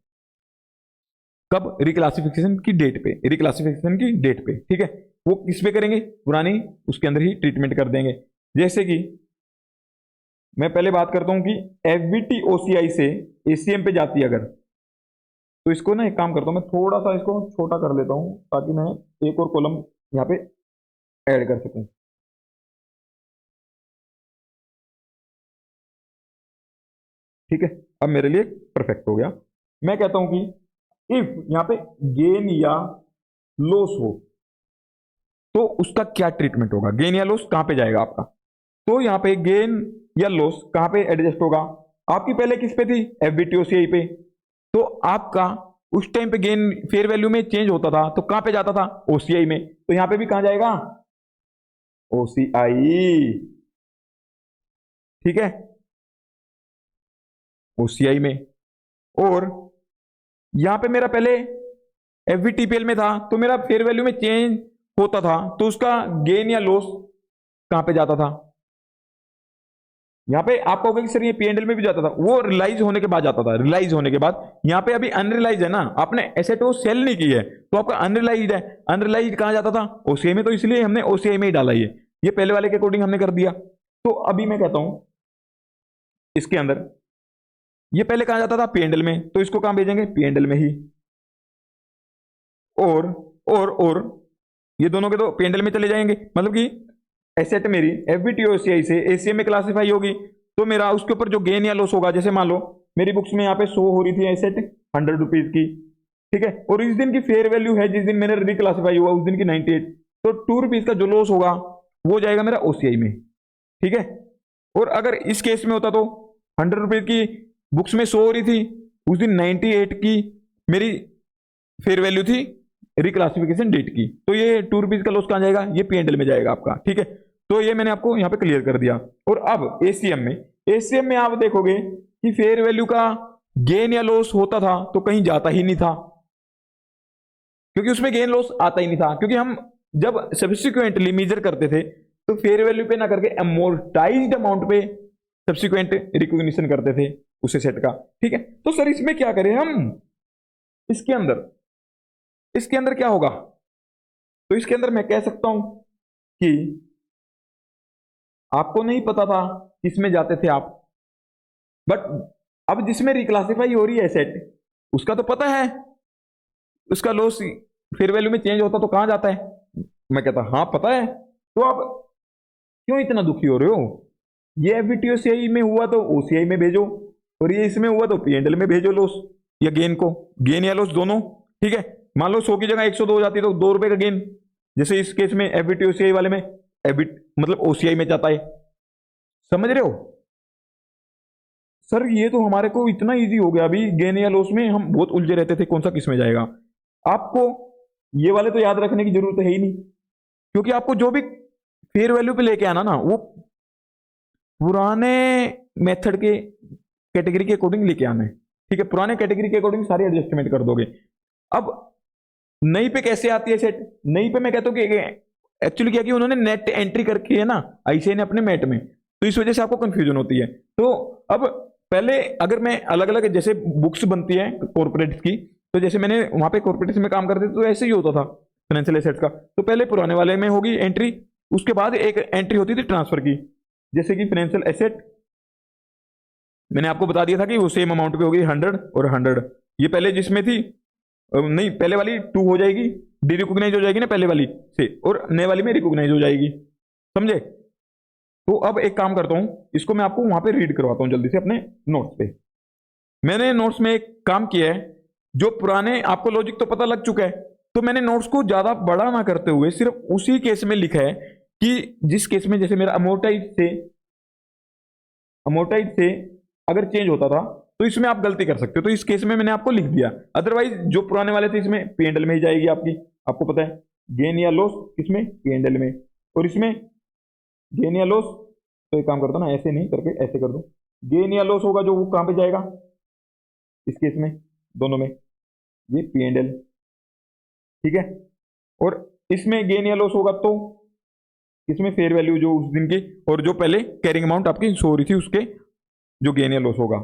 कब, रिक्लासिफिकेशन की डेट पे, रिक्लासिफिकेशन की डेट पे। ठीक है, वो किस पे करेंगे, पुरानी उसके अंदर ही ट्रीटमेंट कर देंगे। जैसे कि मैं पहले बात करता हूं कि FVTOCI से ACM पे जाती है अगर, तो इसको ना एक काम करता हूं, मैं थोड़ा सा इसको छोटा कर लेता हूं ताकि मैं एक और कॉलम यहाँ पे ऐड कर सकूं। ठीक है, अब मेरे लिए परफेक्ट हो गया। मैं कहता हूं कि इफ यहाँ पे गेन या लॉस हो तो उसका क्या ट्रीटमेंट होगा, गेन या लॉस कहां पे जाएगा आपका। तो यहाँ पे गेन या लॉस कहां पे एडजस्ट होगा, आपकी पहले किस पे थी, FVTOCI पे, तो आपका उस टाइम पे गेन फेयर वैल्यू में चेंज होता था तो कहां पे जाता था, OCI में, तो यहां पे भी कहां जाएगा, OCI। ठीक है, OCI में। और यहां पे मेरा पहले FVTPL में था तो मेरा फेयर वैल्यू में चेंज होता था, तो उसका गेन या लॉस कहां पे जाता था, यहाँ पे आप कहोगे कि सर ये P&L में भी जाता था, वो रियलाइज होने के बाद जाता था, रियलाइज होने के बाद। यहाँ पे अभी अनरियलाइज है ना, आपने एसेट वो सेल नहीं की है तो आपका अनरियलाइज है। अनरियलाइज कहाँ जाता था? OCI में, तो इसलिए हमने OCI में ही डाला ये पहले वाले के अकॉर्डिंग हमने कर दिया। तो अभी मैं कहता हूं इसके अंदर ये पहले कहाँ जाता था? P&L में, तो इसको कहाँ भेजेंगे? P&L में ही। और ये दोनों के तो P&L में चले जाएंगे, मतलब कि एसेट मेरी FVTOCI से ACM में क्लासिफाई होगी, तो मेरा उसके ऊपर जो गेन या लॉस होगा, जैसे मान लो मेरी बुक्स में यहाँ पे शो हो रही थी एसेट 100 रुपीज की, ठीक है, और इस दिन की फेयर वैल्यू है जिस दिन मैंने रिक्लासिफाई हुआ उस दिन की 98, तो 2 रुपीज का जो लॉस होगा वो जाएगा मेरा OCI में, ठीक है। और अगर इस केस में होता तो 100 रुपीज की बुक्स में शो हो रही थी, उस दिन 98 की मेरी फेयर वैल्यू थी रिक्लासिफिकेशन डेट की, तो ये 2 रुपीज का लॉस कहाँ जाएगा? ये P&L में जाएगा आपका, ठीक है। तो ये मैंने आपको यहाँ पे क्लियर कर दिया। और अब ACM में आप देखोगे कि फेयर वैल्यू का गेन या लॉस होता था तो कहीं जाता ही नहीं था, क्योंकि उसमें गेन लॉस आता ही नहीं था, क्योंकि हम जब सब्सिक्वेंटली मेजर करते थे तो फेयर वैल्यू पे ना करके अमोर्टाइज्ड अमाउंट पे सब्सिक्वेंट रिकॉग्निशन करते थे उस एसेट का, ठीक है। तो सर इसमें क्या करें हम? इसके अंदर क्या होगा? तो इसके अंदर मैं कह सकता हूं कि आपको नहीं पता था किसमें जाते थे आप, बट अब जिसमें रिक्लासिफाई हो रही है एसेट उसका तो पता है, उसका लॉस फेयर वैल्यू में चेंज होता तो कहां जाता है? मैं कहता हाँ पता है। तो आप क्यों इतना दुखी हो रहे हो? ये FVTOCI में हुआ तो OCI में भेजो, और ये इसमें हुआ तो P&L में भेजो लॉस या गेन को, गेन या लॉस दोनों, ठीक है। मान लो 100 की जगह 102 हो जाती तो 2 रुपए का गेन, जैसे इस केस में FVTOCI वाले में मतलब OCI में जाता है, समझ रहे हो? सर ये तो हमारे को इतना इजी हो गया, अभी गेन या लॉस में हम बहुत उलझे रहते थे कौन सा किस में जाएगा। आपको ये वाले तो याद रखने की जरूरत है ही नहीं, क्योंकि आपको जो भी फेयर वैल्यू पे लेके आना ना वो पुराने मेथड के कैटेगरी के अकॉर्डिंग लेके आना है, ठीक है। पुराने कैटेगरी के अकॉर्डिंग सारी एडजस्टमेंट कर दोगे। अब नई पे कैसे आती है सेट? नई पे मैं कहता हूँ कि एक्चुअली क्या किया उन्होंने, नेट एंट्री करके है ना ICAI ने अपने मेट में, तो इस वजह से आपको कंफ्यूजन होती है। तो अब पहले अगर मैं अलग अलग जैसे बुक्स बनती है कॉर्पोरेट्स की, तो जैसे मैंने वहां पे कॉर्पोरेट्स में काम करते थे तो ऐसे ही होता था फाइनेंशियल एसेट्स का, तो पहले पुराने वाले में होगी एंट्री, उसके बाद एक एंट्री होती थी ट्रांसफर की, जैसे कि फाइनेंशियल एसेट मैंने आपको बता दिया था कि वो सेम अमाउंट पे होगी 100 और 100, ये पहले जिसमें थी नहीं, पहले वाली 2 हो जाएगी, डी रिकॉग्नाइज हो जाएगी ना पहले वाली से, और नए वाली में रिकॉग्नाइज हो जाएगी, समझे? तो अब एक काम करता हूं, इसको मैं आपको वहां पे रीड करवाता हूं जल्दी से अपने नोट्स पे। मैंने नोट्स में एक काम किया है, जो पुराने आपको लॉजिक तो पता लग चुका है, तो मैंने नोट्स को ज्यादा बड़ा ना करते हुए सिर्फ उसी केस में लिखा है कि जिस केस में जैसे मेरा अमोर्टाइज से अगर चेंज होता था तो इसमें आप गलती कर सकते हो, तो इस केस में मैंने आपको लिख दिया। अदरवाइज जो पुराने वाले थे इसमें P&L में ही जाएगी आपकी, आपको पता है गेन या लॉस किसमें? P&L में, और इसमें गेन या लॉस, तो एक काम करता ना ऐसे नहीं करके ऐसे कर दो, गेन या लॉस होगा जो वो कहां पे जाएगा? इस केस में दोनों में ये P&L, ठीक है। और इसमें गेन या लॉस होगा तो इसमें फेयर वैल्यू जो उस दिन की, और जो पहले कैरिंग अमाउंट आपकी शो हो रही थी उसके जो गेन या लॉस होगा,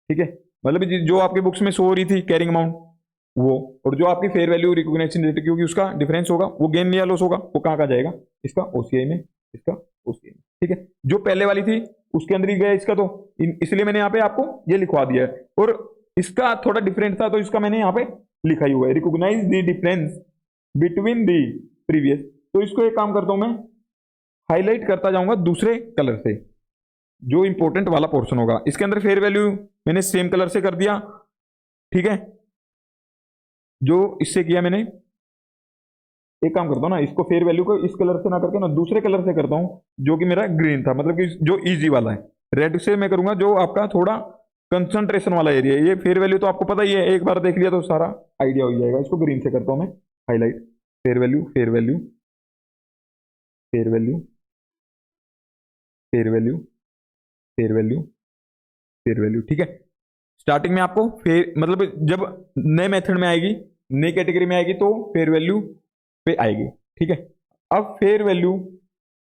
ठीक है। मतलब जो आपकी बुक्स में शो हो रही थी कैरिंग अमाउंट वो, और जो आपकी फेयर वैल्यू रिकॉग्निशन रेट क्योंकि उसका डिफरेंस होगा वो गेन या लॉस होगा, वो कहाँ का जाएगा? इसका OCI में, इसका OCI में, ठीक है। जो पहले वाली थी उसके अंदर ही गया इसका, तो इसलिए मैंने यहाँ पे आपको ये लिखवा दिया है, और इसका थोड़ा डिफरेंट था तो इसका मैंने यहाँ पे लिखा ही हुआ है, recognise the difference between the previous. तो इसको एक काम करता हूं मैं हाईलाइट करता जाऊंगा दूसरे कलर से, जो इंपॉर्टेंट वाला पोर्शन होगा। इसके अंदर फेयर वैल्यू मैंने सेम कलर से कर दिया, ठीक है, जो इससे किया मैंने। एक काम करता हूँ ना, इसको फेयर वैल्यू को इस कलर से ना करके ना दूसरे कलर से करता हूँ, जो कि मेरा ग्रीन था, मतलब कि जो इजी वाला है। रेड से मैं करूंगा जो आपका थोड़ा कंसंट्रेशन वाला एरिया है। ये फेयर वैल्यू तो आपको पता ही है, एक बार देख लिया तो सारा आइडिया हो जाएगा। इसको ग्रीन से करता हूँ मैं highlight, fair value fair value fair value fair value fair value fair value, ठीक है। स्टार्टिंग में आपको फेयर मतलब जब नए मेथड में आएगी, नई कैटेगरी में आएगी तो फेयर वैल्यू पे आएगी, ठीक है। अब फेयर वैल्यू,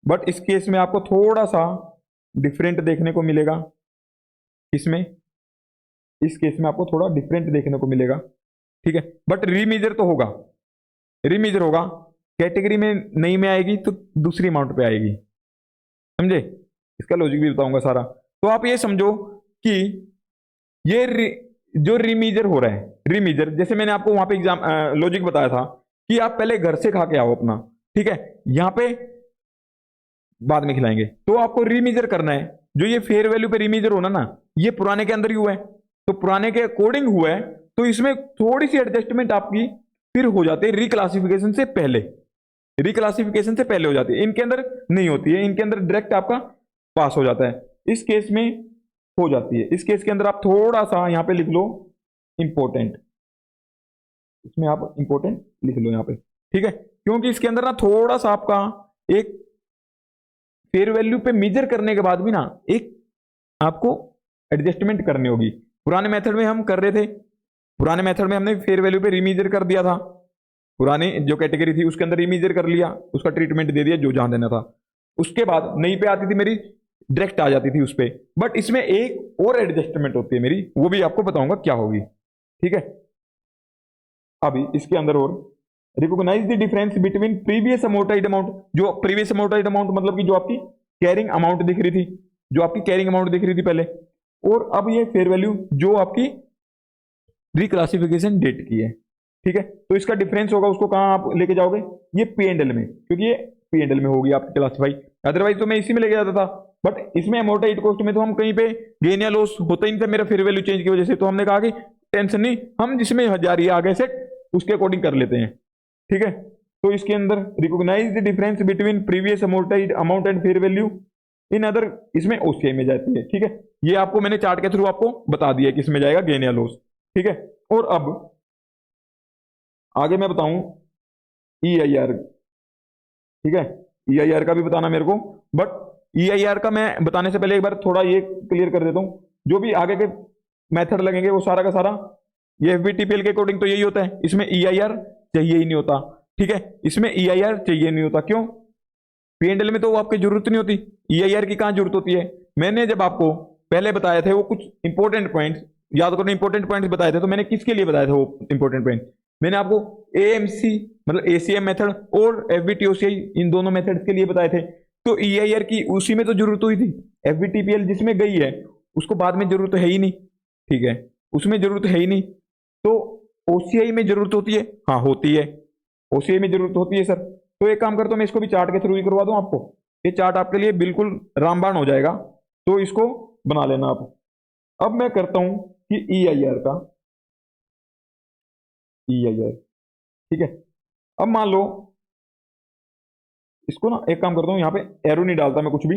बट इस केस में आपको थोड़ा सा डिफरेंट देखने को मिलेगा। इसमें इस केस में आपको थोड़ा डिफरेंट देखने को मिलेगा, ठीक है, बट रीमेजर तो होगा, रीमेजर होगा। कैटेगरी में नहीं में आएगी तो दूसरी अमाउंट पे आएगी, समझे? इसका लॉजिक भी बताऊंगा सारा। तो आप ये समझो कि ये जो रीमेजर हो रहा है, रीमेजर जैसे मैंने आपको वहां पे एग्जाम लॉजिक बताया था कि आप पहले घर से खा के आओ अपना, ठीक है, यहां पे बाद में खिलाएंगे। तो आपको रीमेजर करना है, जो ये फेयर वैल्यू पे रीमेजर होना ना, ये पुराने के अंदर ही हुआ है, तो पुराने के अकॉर्डिंग हुआ है, तो इसमें थोड़ी सी एडजस्टमेंट आपकी फिर हो जाती है रिक्लासिफिकेशन से पहले, रिक्लासिफिकेशन से पहले हो जाती है, इनके अंदर नहीं होती है, इनके अंदर डायरेक्ट आपका पास हो जाता है। इस केस में हो जाती है, इस केस के अंदर आप थोड़ा सा यहां पे लिख लो इंपॉर्टेंट, इसमें आप इंपॉर्टेंट लिख लो यहां पे, ठीक है, क्योंकि इसके अंदर ना थोड़ा सा आपका एक फेयर वैल्यू पे मेजर करने के बाद भी ना एक आपको एडजस्टमेंट करनी होगी। पुराने मेथड में हम कर रहे थे, पुराने मेथड में हमने फेयर वैल्यू पे रीमेजर कर दिया था, पुरानी जो कैटेगरी थी उसके अंदर रीमेजर कर लिया, उसका ट्रीटमेंट दे दिया जो जहां देना था, उसके बाद नई पे आती थी मेरी डायरेक्ट आ जाती थी उस पर। बट इसमें एक और एडजस्टमेंट होती है मेरी, वो भी आपको बताऊंगा क्या होगी, ठीक है। अभी इसके अंदर और recognise the difference between previous amortised amount, जो प्रीवियस अमोर्टाइज्ड अमाउंट मतलब कि जो आपकी कैरिंग अमाउंट दिख रही थी, जो आपकी कैरिंग अमाउंट दिख रही थी पहले, और अब ये फेयर वैल्यू जो आपकी रिक्लासिफिकेशन डेट की है, ठीक है। तो इसका डिफरेंस होगा, उसको कहां आप लेके जाओगे, ये P&L में, क्योंकि ये P&L में होगी आपकी क्लासिफाई, अदरवाइज तो मैं इसी में लेके जाता था। बट इसमें अमोर्टाइज्ड कॉस्ट में तो हम कहीं पे गेन या लॉस होता ही नहीं था मेरा फेयर वैल्यू चेंज की वजह से, तो हमने कहा कि टेंशन नहीं, हम जिसमें 1000 ये आगे सेट उसके अकॉर्डिंग कर लेते हैं, ठीक है। तो इसके अंदर recognise the difference between previous amortised amount and fair value in other, इसमें OCI में जाती है, ठीक है। ये आपको मैंने चार्ट के थ्रू आपको बता दिया कि इसमें जाएगा गेन या लॉस, ठीक है। और अब आगे मैं बताऊं EIR, ठीक है, EIR का भी बताना मेरे को, बट EIR का मैं बताने से पहले एक बार थोड़ा ये क्लियर कर देता हूं, जो भी आगे के मेथड लगेंगे वो सारा का सारा ये FVTPL के अकॉर्डिंग तो यही होता है, इसमें EIR चाहिए ही नहीं होता, ठीक है, इसमें EIR चाहिए नहीं होता, क्यों? P&L में तो वो आपकी जरूरत नहीं होती, EIR की कहां जरूरत होती है। मैंने जब आपको पहले बताए थे वो कुछ इंपॉर्टेंट पॉइंट्स याद करो, इंपॉर्टेंट पॉइंट्स बताए थे, तो मैंने किसके लिए बताए थे वो इंपॉर्टेंट पॉइंट, मैंने आपको AMC मतलब ACM मेथड और FVTOCI इन दोनों मेथड्स के लिए बताए थे। तो EIR की उसी में तो जरूरत हुई थी, FVTPL जिसमें गई है उसको बाद में जरूरत है ही नहीं, ठीक है, उसमें जरूरत है ही नहीं। तो OCI में जरूरत होती है, हाँ होती है, OCI में जरूरत होती है सर। तो एक काम करता हूं मैं इसको भी चार्ट के थ्रू ही करवा दूं आपको, ये चार्ट आपके लिए बिल्कुल रामबाण हो जाएगा, तो इसको बना लेना आप। अब मैं करता हूं कि EIR का EIR, ठीक है। अब मान लो इसको ना एक काम करता हूं, यहां पे एरो नहीं डालता मैं कुछ भी,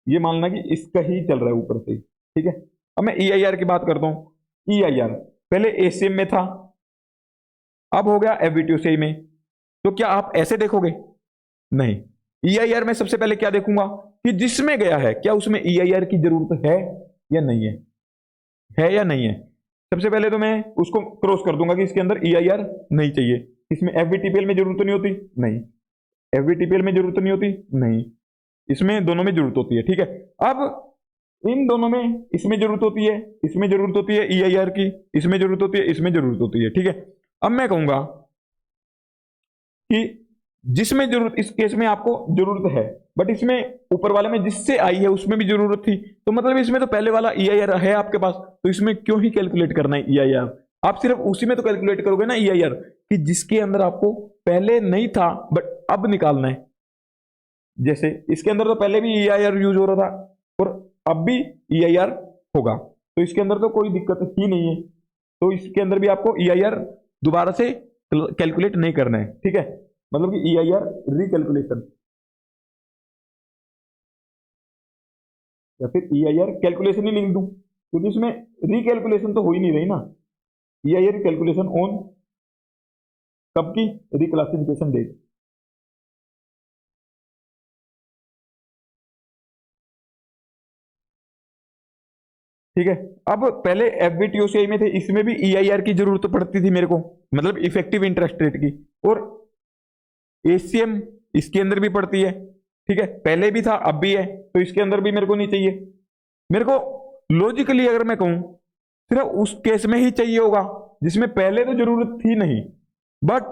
ये मान लेना कि इसका ही चल रहा है ऊपर से, ठीक है। अब मैं EIR की बात करता हूं, EIR पहले ACM में था, अब हो गया FVTOCI में, तो क्या आप ऐसे देखोगे? नहीं, EIR में सबसे पहले क्या देखूंगा कि जिसमें गया है क्या उसमें EIR की जरूरत है या नहीं है या नहीं है। सबसे पहले तो मैं उसको क्रॉस कर दूंगा कि इसके अंदर EIR नहीं चाहिए, इसमें FVTPL में जरूरत नहीं होती, नहीं, FVTPL में जरूरत नहीं होती, नहीं, इसमें दोनों में जरूरत होती है, ठीक है। अब इन दोनों में इसमें जरूरत होती है, इसमें जरूरत होती है EIR की, इसमें जरूरत होती है, इसमें जरूरत होती है, ठीक है। अब मैं कहूंगा कि जिसमें जरूरत, इस केस में आपको जरूरत है, बट इसमें ऊपर वाले में जिससे आई है उसमें भी जरूरत थी, तो मतलब इसमें तो पहले वाला EIR है आपके पास, तो इसमें क्यों ही कैलकुलेट करना है EIR, आप सिर्फ उसी में तो कैलकुलेट करोगे ना EIR कि जिसके अंदर आपको पहले नहीं था बट अब निकालना है। जैसे इसके अंदर तो पहले भी EIR यूज हो रहा था और अब भी EIR होगा, तो इसके अंदर तो कोई दिक्कत ही नहीं है, तो इसके अंदर भी आपको EIR दोबारा से कैलकुलेट नहीं करना है, ठीक है, मतलब कि EIR रिकैलकुलेशन या फिर EIR कैलकुलेशन ही लिख दूं, क्योंकि इसमें रिकैलकुलेशन तो हो ही नहीं रही ना, EIR कैलकुलेशन ऑन कब की, रिक्लासिफिकेशन डेट, ठीक है। अब पहले FVTOCI में थे, इसमें भी EIR की जरूरत पड़ती थी मेरे को, मतलब इफेक्टिव इंटरेस्ट रेट की, और ACM इसके अंदर भी पड़ती है, ठीक है, पहले भी था अब भी है, तो इसके अंदर भी मेरे को नहीं चाहिए। मेरे को लॉजिकली अगर मैं कहूं सिर्फ उस केस में ही चाहिए होगा जिसमें पहले तो जरूरत थी नहीं, बट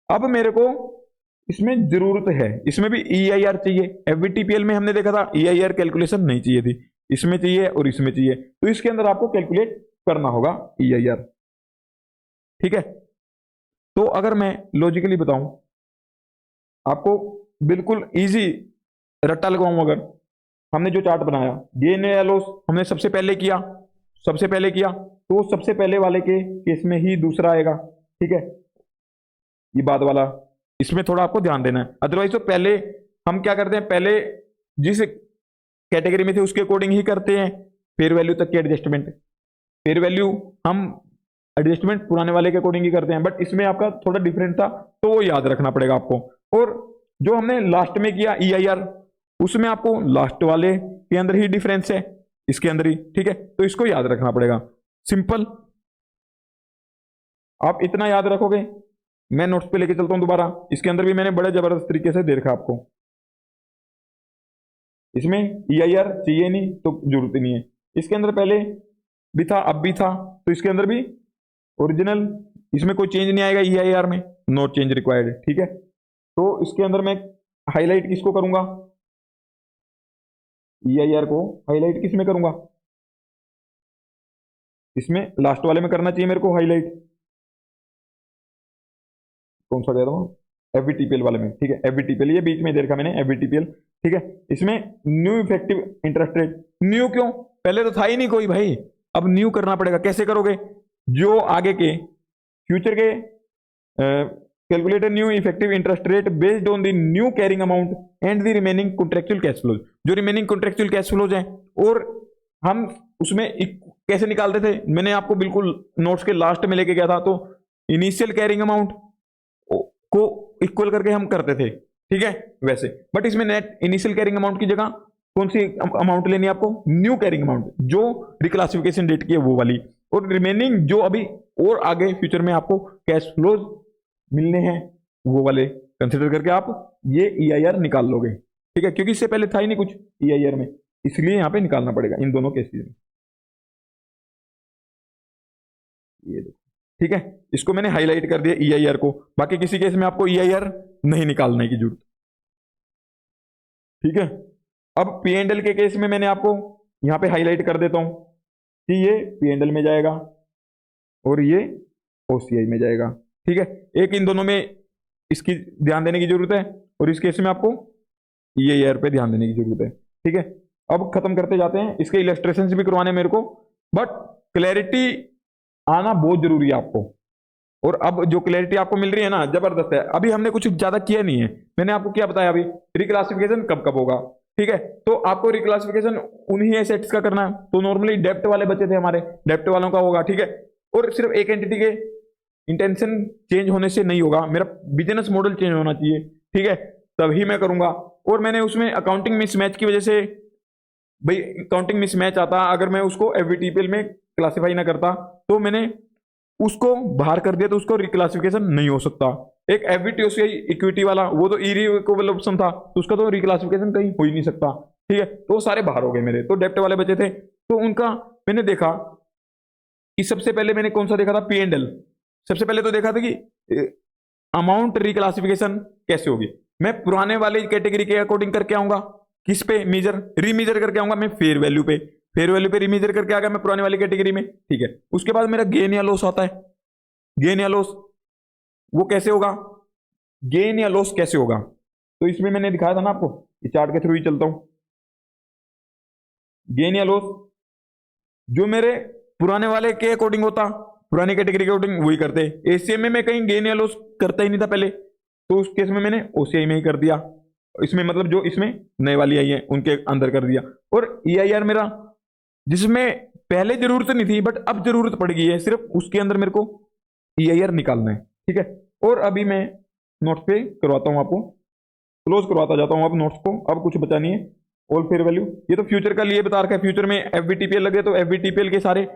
अब मेरे को इसमें जरूरत है। इसमें भी EIR चाहिए। FVTPL में हमने देखा था EIR कैलकुलेशन नहीं चाहिए थी, इसमें चाहिए और इसमें चाहिए, तो इसके अंदर आपको कैलकुलेट करना होगा EIR। ठीक है, तो अगर मैं लॉजिकली बताऊं आपको, बिल्कुल इजी रट्टा लगाऊं, अगर हमने जो चार्ट बनाया गेन या लॉस हमने सबसे पहले किया, तो सबसे पहले वाले के केस में ही दूसरा आएगा। ठीक है, ये बाद वाला, इसमें थोड़ा आपको ध्यान देना है, अदरवाइज तो पहले हम क्या करते हैं, पहले जिस कैटेगरी में थे उसके अकॉर्डिंग ही करते हैं फेयर वैल्यू तक की एडजस्टमेंट। फेयर वैल्यू हम एडजस्टमेंट पुराने वाले के अकॉर्डिंग ही करते हैं, बट इसमें आपका थोड़ा डिफरेंट था, तो वो याद रखना पड़ेगा आपको। और जो हमने लास्ट में किया EIR, उसमें आपको लास्ट वाले के अंदर ही डिफरेंस है, इसके अंदर ही। ठीक है, तो इसको याद रखना पड़ेगा, सिंपल। आप इतना याद रखोगे, मैं नोट्स पे लेके चलता हूं दोबारा। इसके अंदर भी मैंने बड़े जबरदस्त तरीके से दे रखा आपको। इसमें EIR चाहिए नहीं तो जरूरत ही नहीं है। इसके अंदर पहले भी था अब भी था, तो इसके अंदर भी ओरिजिनल, इसमें कोई चेंज नहीं आएगा EIR में, नो चेंज रिक्वायर्ड। ठीक है, तो इसके अंदर मैं हाईलाइट किसको करूंगा, EIR को हाईलाइट किस में करूंगा, इसमें लास्ट वाले में करना चाहिए मेरे को हाईलाइट। कौन सा गया था, FVTPL वाले में। ठीक है, FVTPL ये बीच में दे रखा मैंने, FVTPL। ठीक है, इसमें new effective interest rate, new क्यों, पहले तो था ही नहीं कोई भाई, अब न्यू करना पड़ेगा। कैसे करोगे, जो आगे के फ्यूचर के calculated new effective interest rate based on the new carrying amount and the remaining contractual cash flows. जो रिमेनिंग कॉन्ट्रेक्चुअल कैश फ्लोज हैं, और हम उसमें कैसे निकालते थे, मैंने आपको बिल्कुल नोट्स के लास्ट में लेके गया था। तो इनिशियल कैरिंग अमाउंट को इक्वल करके हम करते थे, ठीक है वैसे, बट इसमें नेट इनिशियल कैरिंग अमाउंट की जगह कौन सी अमाउंट लेनी है आपको, न्यू कैरिंग अमाउंट, जो रिक्लासिफिकेशन डेट की है वो वाली, और रिमेनिंग जो अभी और आगे फ्यूचर में आपको कैश फ्लोज मिलने हैं वो वाले कंसिडर करके आप ये EIR निकाल लोगे। ठीक है, क्योंकि इससे पहले था ही नहीं कुछ EIR में, इसलिए यहां पे निकालना पड़ेगा इन दोनों केसेस में। ये देखो, ठीक है, इसको मैंने हाईलाइट कर दिया EIR को, बाकी किसी केस में आपको EIR नहीं निकालने की जरूरत। ठीक है, अब P&L के केस में मैंने आपको यहां पे हाईलाइट कर देता हूं कि ये P&L में जाएगा और ये OCI में जाएगा। ठीक है, एक इन दोनों में इसकी ध्यान देने की जरूरत है, और इस केस में आपको EIR पे ध्यान देने की जरूरत है। ठीक है, अब खत्म करते जाते हैं, इसके इलस्ट्रेशन भी करवाने मेरे को, बट क्लैरिटी आना बहुत जरूरी है आपको। और अब जो क्लैरिटी आपको मिल रही है ना, जबरदस्त है। अभी हमने कुछ ज्यादा किया नहीं है, मैंने आपको क्या बताया अभी, रिक्लासिफिकेशन कब कब होगा। ठीक है, तो आपको रिक्लासिफिकेशन उन्हीं एसेट्स का करना है। तो नॉर्मली डेप्ट वाले बचे थे हमारे, डेप्ट वालों का होगा। ठीक है, और सिर्फ एक एंटिटी के इंटेंशन चेंज होने से नहीं होगा, मेरा बिजनेस मॉडल चेंज होना चाहिए। ठीक है, तभी मैं करूंगा। और मैंने उसमें अकाउंटिंग मिसमैच की वजह से, भाई अकाउंटिंग मिसमैच आता, अगर मैं उसको FVTPL में क्लासिफाई ना करता तो मैंने उसको बाहर कर दिया, तो उसको रिक्लासिफिकेशन नहीं हो सकता। एक FVTOCI इक्विटी वाला, वो तो इरिवोकेबल ऑप्शन था, तो उसका तो रिक्लासिफिकेशन कहीं हो ही नहीं सकता। ठीक है, तो सारे बाहर हो गए मेरे, तो डेप्ट वाले बचे थे, तो उनका मैंने देखा कि सबसे पहले मैंने कौन सा देखा था, P&L। सबसे पहले तो देखा था कि अमाउंट रिक्लासिफिकेशन कैसे होगी। मैं पुराने वाले कैटेगरी के अकॉर्डिंग करके आऊंगा, किस पे मेजर, रीमेजर करके आऊंगा मैं फेयर वैल्यू पे, फेयर वैल्यू पे रीमेजर करके आ गया मैं पुराने वाली कैटेगरी में। ठीक है, उसके बाद मेरा गेन या लॉस आता है। गेन या लॉस वो कैसे होगा, गेन या लॉस कैसे होगा, तो इसमें मैंने दिखाया था ना आपको, इस चार्ट के थ्रू ही चलता हूं। गेन या लॉस जो मेरे पुराने वाले के अकॉर्डिंग होता, पुरानी कैटेगरी के अकॉर्डिंग वही करते। ACMA में कहीं गेन या लॉस करता ही नहीं था पहले, तो उस केस में मैंने OCI में ही कर दिया। इसमें मतलब जो इसमें नए वाली आई है उनके अंदर कर दिया। और EIR मेरा, जिसमें पहले जरूरत नहीं थी बट अब जरूरत पड़ गई है, सिर्फ उसके अंदर मेरे को EIR निकालना है। ठीक है, और अभी मैं नोट्स पे करवाता हूं आपको, क्लोज करवाता जाता हूं अब नोट्स को, अब कुछ बचा नहीं है। ऑल फेयर वैल्यू, ये तो फ्यूचर का लिए बता रखा है, फ्यूचर में FVTPL लगे तो FVTPL के सारे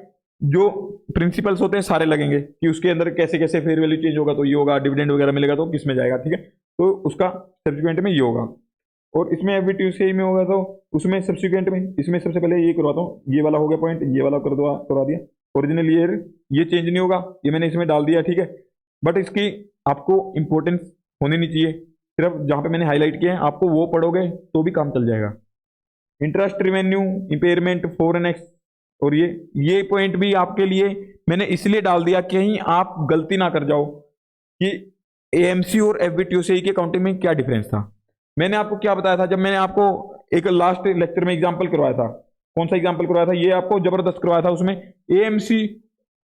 जो प्रिंसिपल्स होते हैं सारे लगेंगे, कि उसके अंदर कैसे कैसे फेयर वैल्यू चेंज होगा, तो ये होगा, डिविडेंड वगैरह मिलेगा तो किस में जाएगा। ठीक है, तो उसका सब्सिक्वेंट में ये होगा। और इसमें एफबीटीसीआई में होगा तो उसमें सब्सिक्वेंट में इसमें सबसे पहले ये करवाता हूँ, ये वाला हो गया पॉइंट, ये वाला करवा दिया। ओरिजिनल ईयर ये चेंज नहीं होगा, ये मैंने इसमें डाल दिया, ठीक है। बट इसकी आपको इंपॉर्टेंस होनी नहीं चाहिए, सिर्फ जहाँ पे मैंने हाईलाइट किया है आपको वो पढ़ोगे तो भी काम चल जाएगा। Interest revenue, impairment, foreign x, और ये पॉइंट भी आपके लिए मैंने इसलिए डाल दिया कहीं आप गलती ना कर जाओ कि एएमसी और एफबीटीसीआई के अकाउंटिंग में क्या डिफरेंस था। मैंने आपको क्या बताया था जब मैंने आपको एक लास्ट लेक्चर में एग्जांपल करवाया था, कौन सा एग्जांपल करवाया था, ये आपको जबरदस्त करवाया था। उसमें एएमसी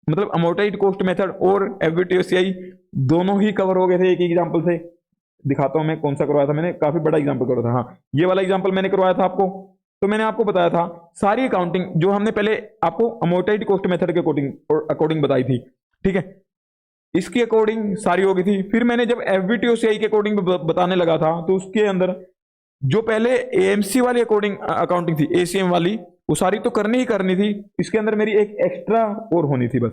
मतलब अमोर्टाइज्ड कॉस्ट मेथड और एफबीटीसीआई दोनों ही कवर हो गए थे एक एग्जांपल से। दिखाता हूं मैं कौन सा करवाया था, मैंने काफी बड़ा एग्जांपल करवाया था। हाँ, ये वाला एग्जांपल मैंने करवाया था आपको। तो मैंने आपको बताया था सारी अकाउंटिंग जो हमने पहले आपको अमोर्टाइज्ड कॉस्ट मेथड के अकॉर्डिंग बताई थी, ठीक है, इसके अकॉर्डिंग सारी हो गई थी। फिर मैंने जब एफबीटीसीआई के अकॉर्डिंग बताने लगा था तो उसके अंदर जो पहले एएमसी वाली अकॉर्डिंग अकाउंटिंग थी, एसीएम वाली, वो सारी तो करनी ही करनी थी। इसके अंदर मेरी एक एक्स्ट्रा और होनी थी बस,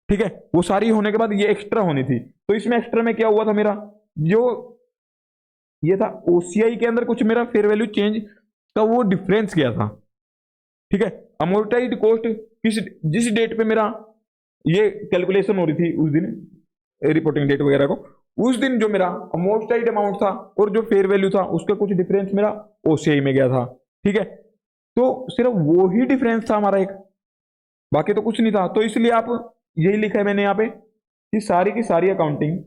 ठीक है। वो सारी होने के बाद ये एक्स्ट्रा होनी थी। तो इसमें एक्स्ट्रा में क्या हुआ था, मेरा जो ये था ओसीआई के अंदर कुछ मेरा फेयर वैल्यू चेंज का वो डिफरेंस किया था, ठीक है। अमोर्टाइज्ड कॉस्ट जिस डेट पे मेरा ये कैलकुलेशन हो रही थी उस दिन, रिपोर्टिंग डेट वगैरह को, उस दिन जो मेरा अमोर्टाइज्ड अमाउंट था और जो फेयर वैल्यू था उसका कुछ डिफरेंस मेरा ओसीआई में गया था, ठीक है। तो सिर्फ वो ही डिफरेंस था हमारा एक, बाकी तो कुछ नहीं था। तो इसलिए आप यही लिखा है मैंने यहाँ पे कि सारी की सारी अकाउंटिंग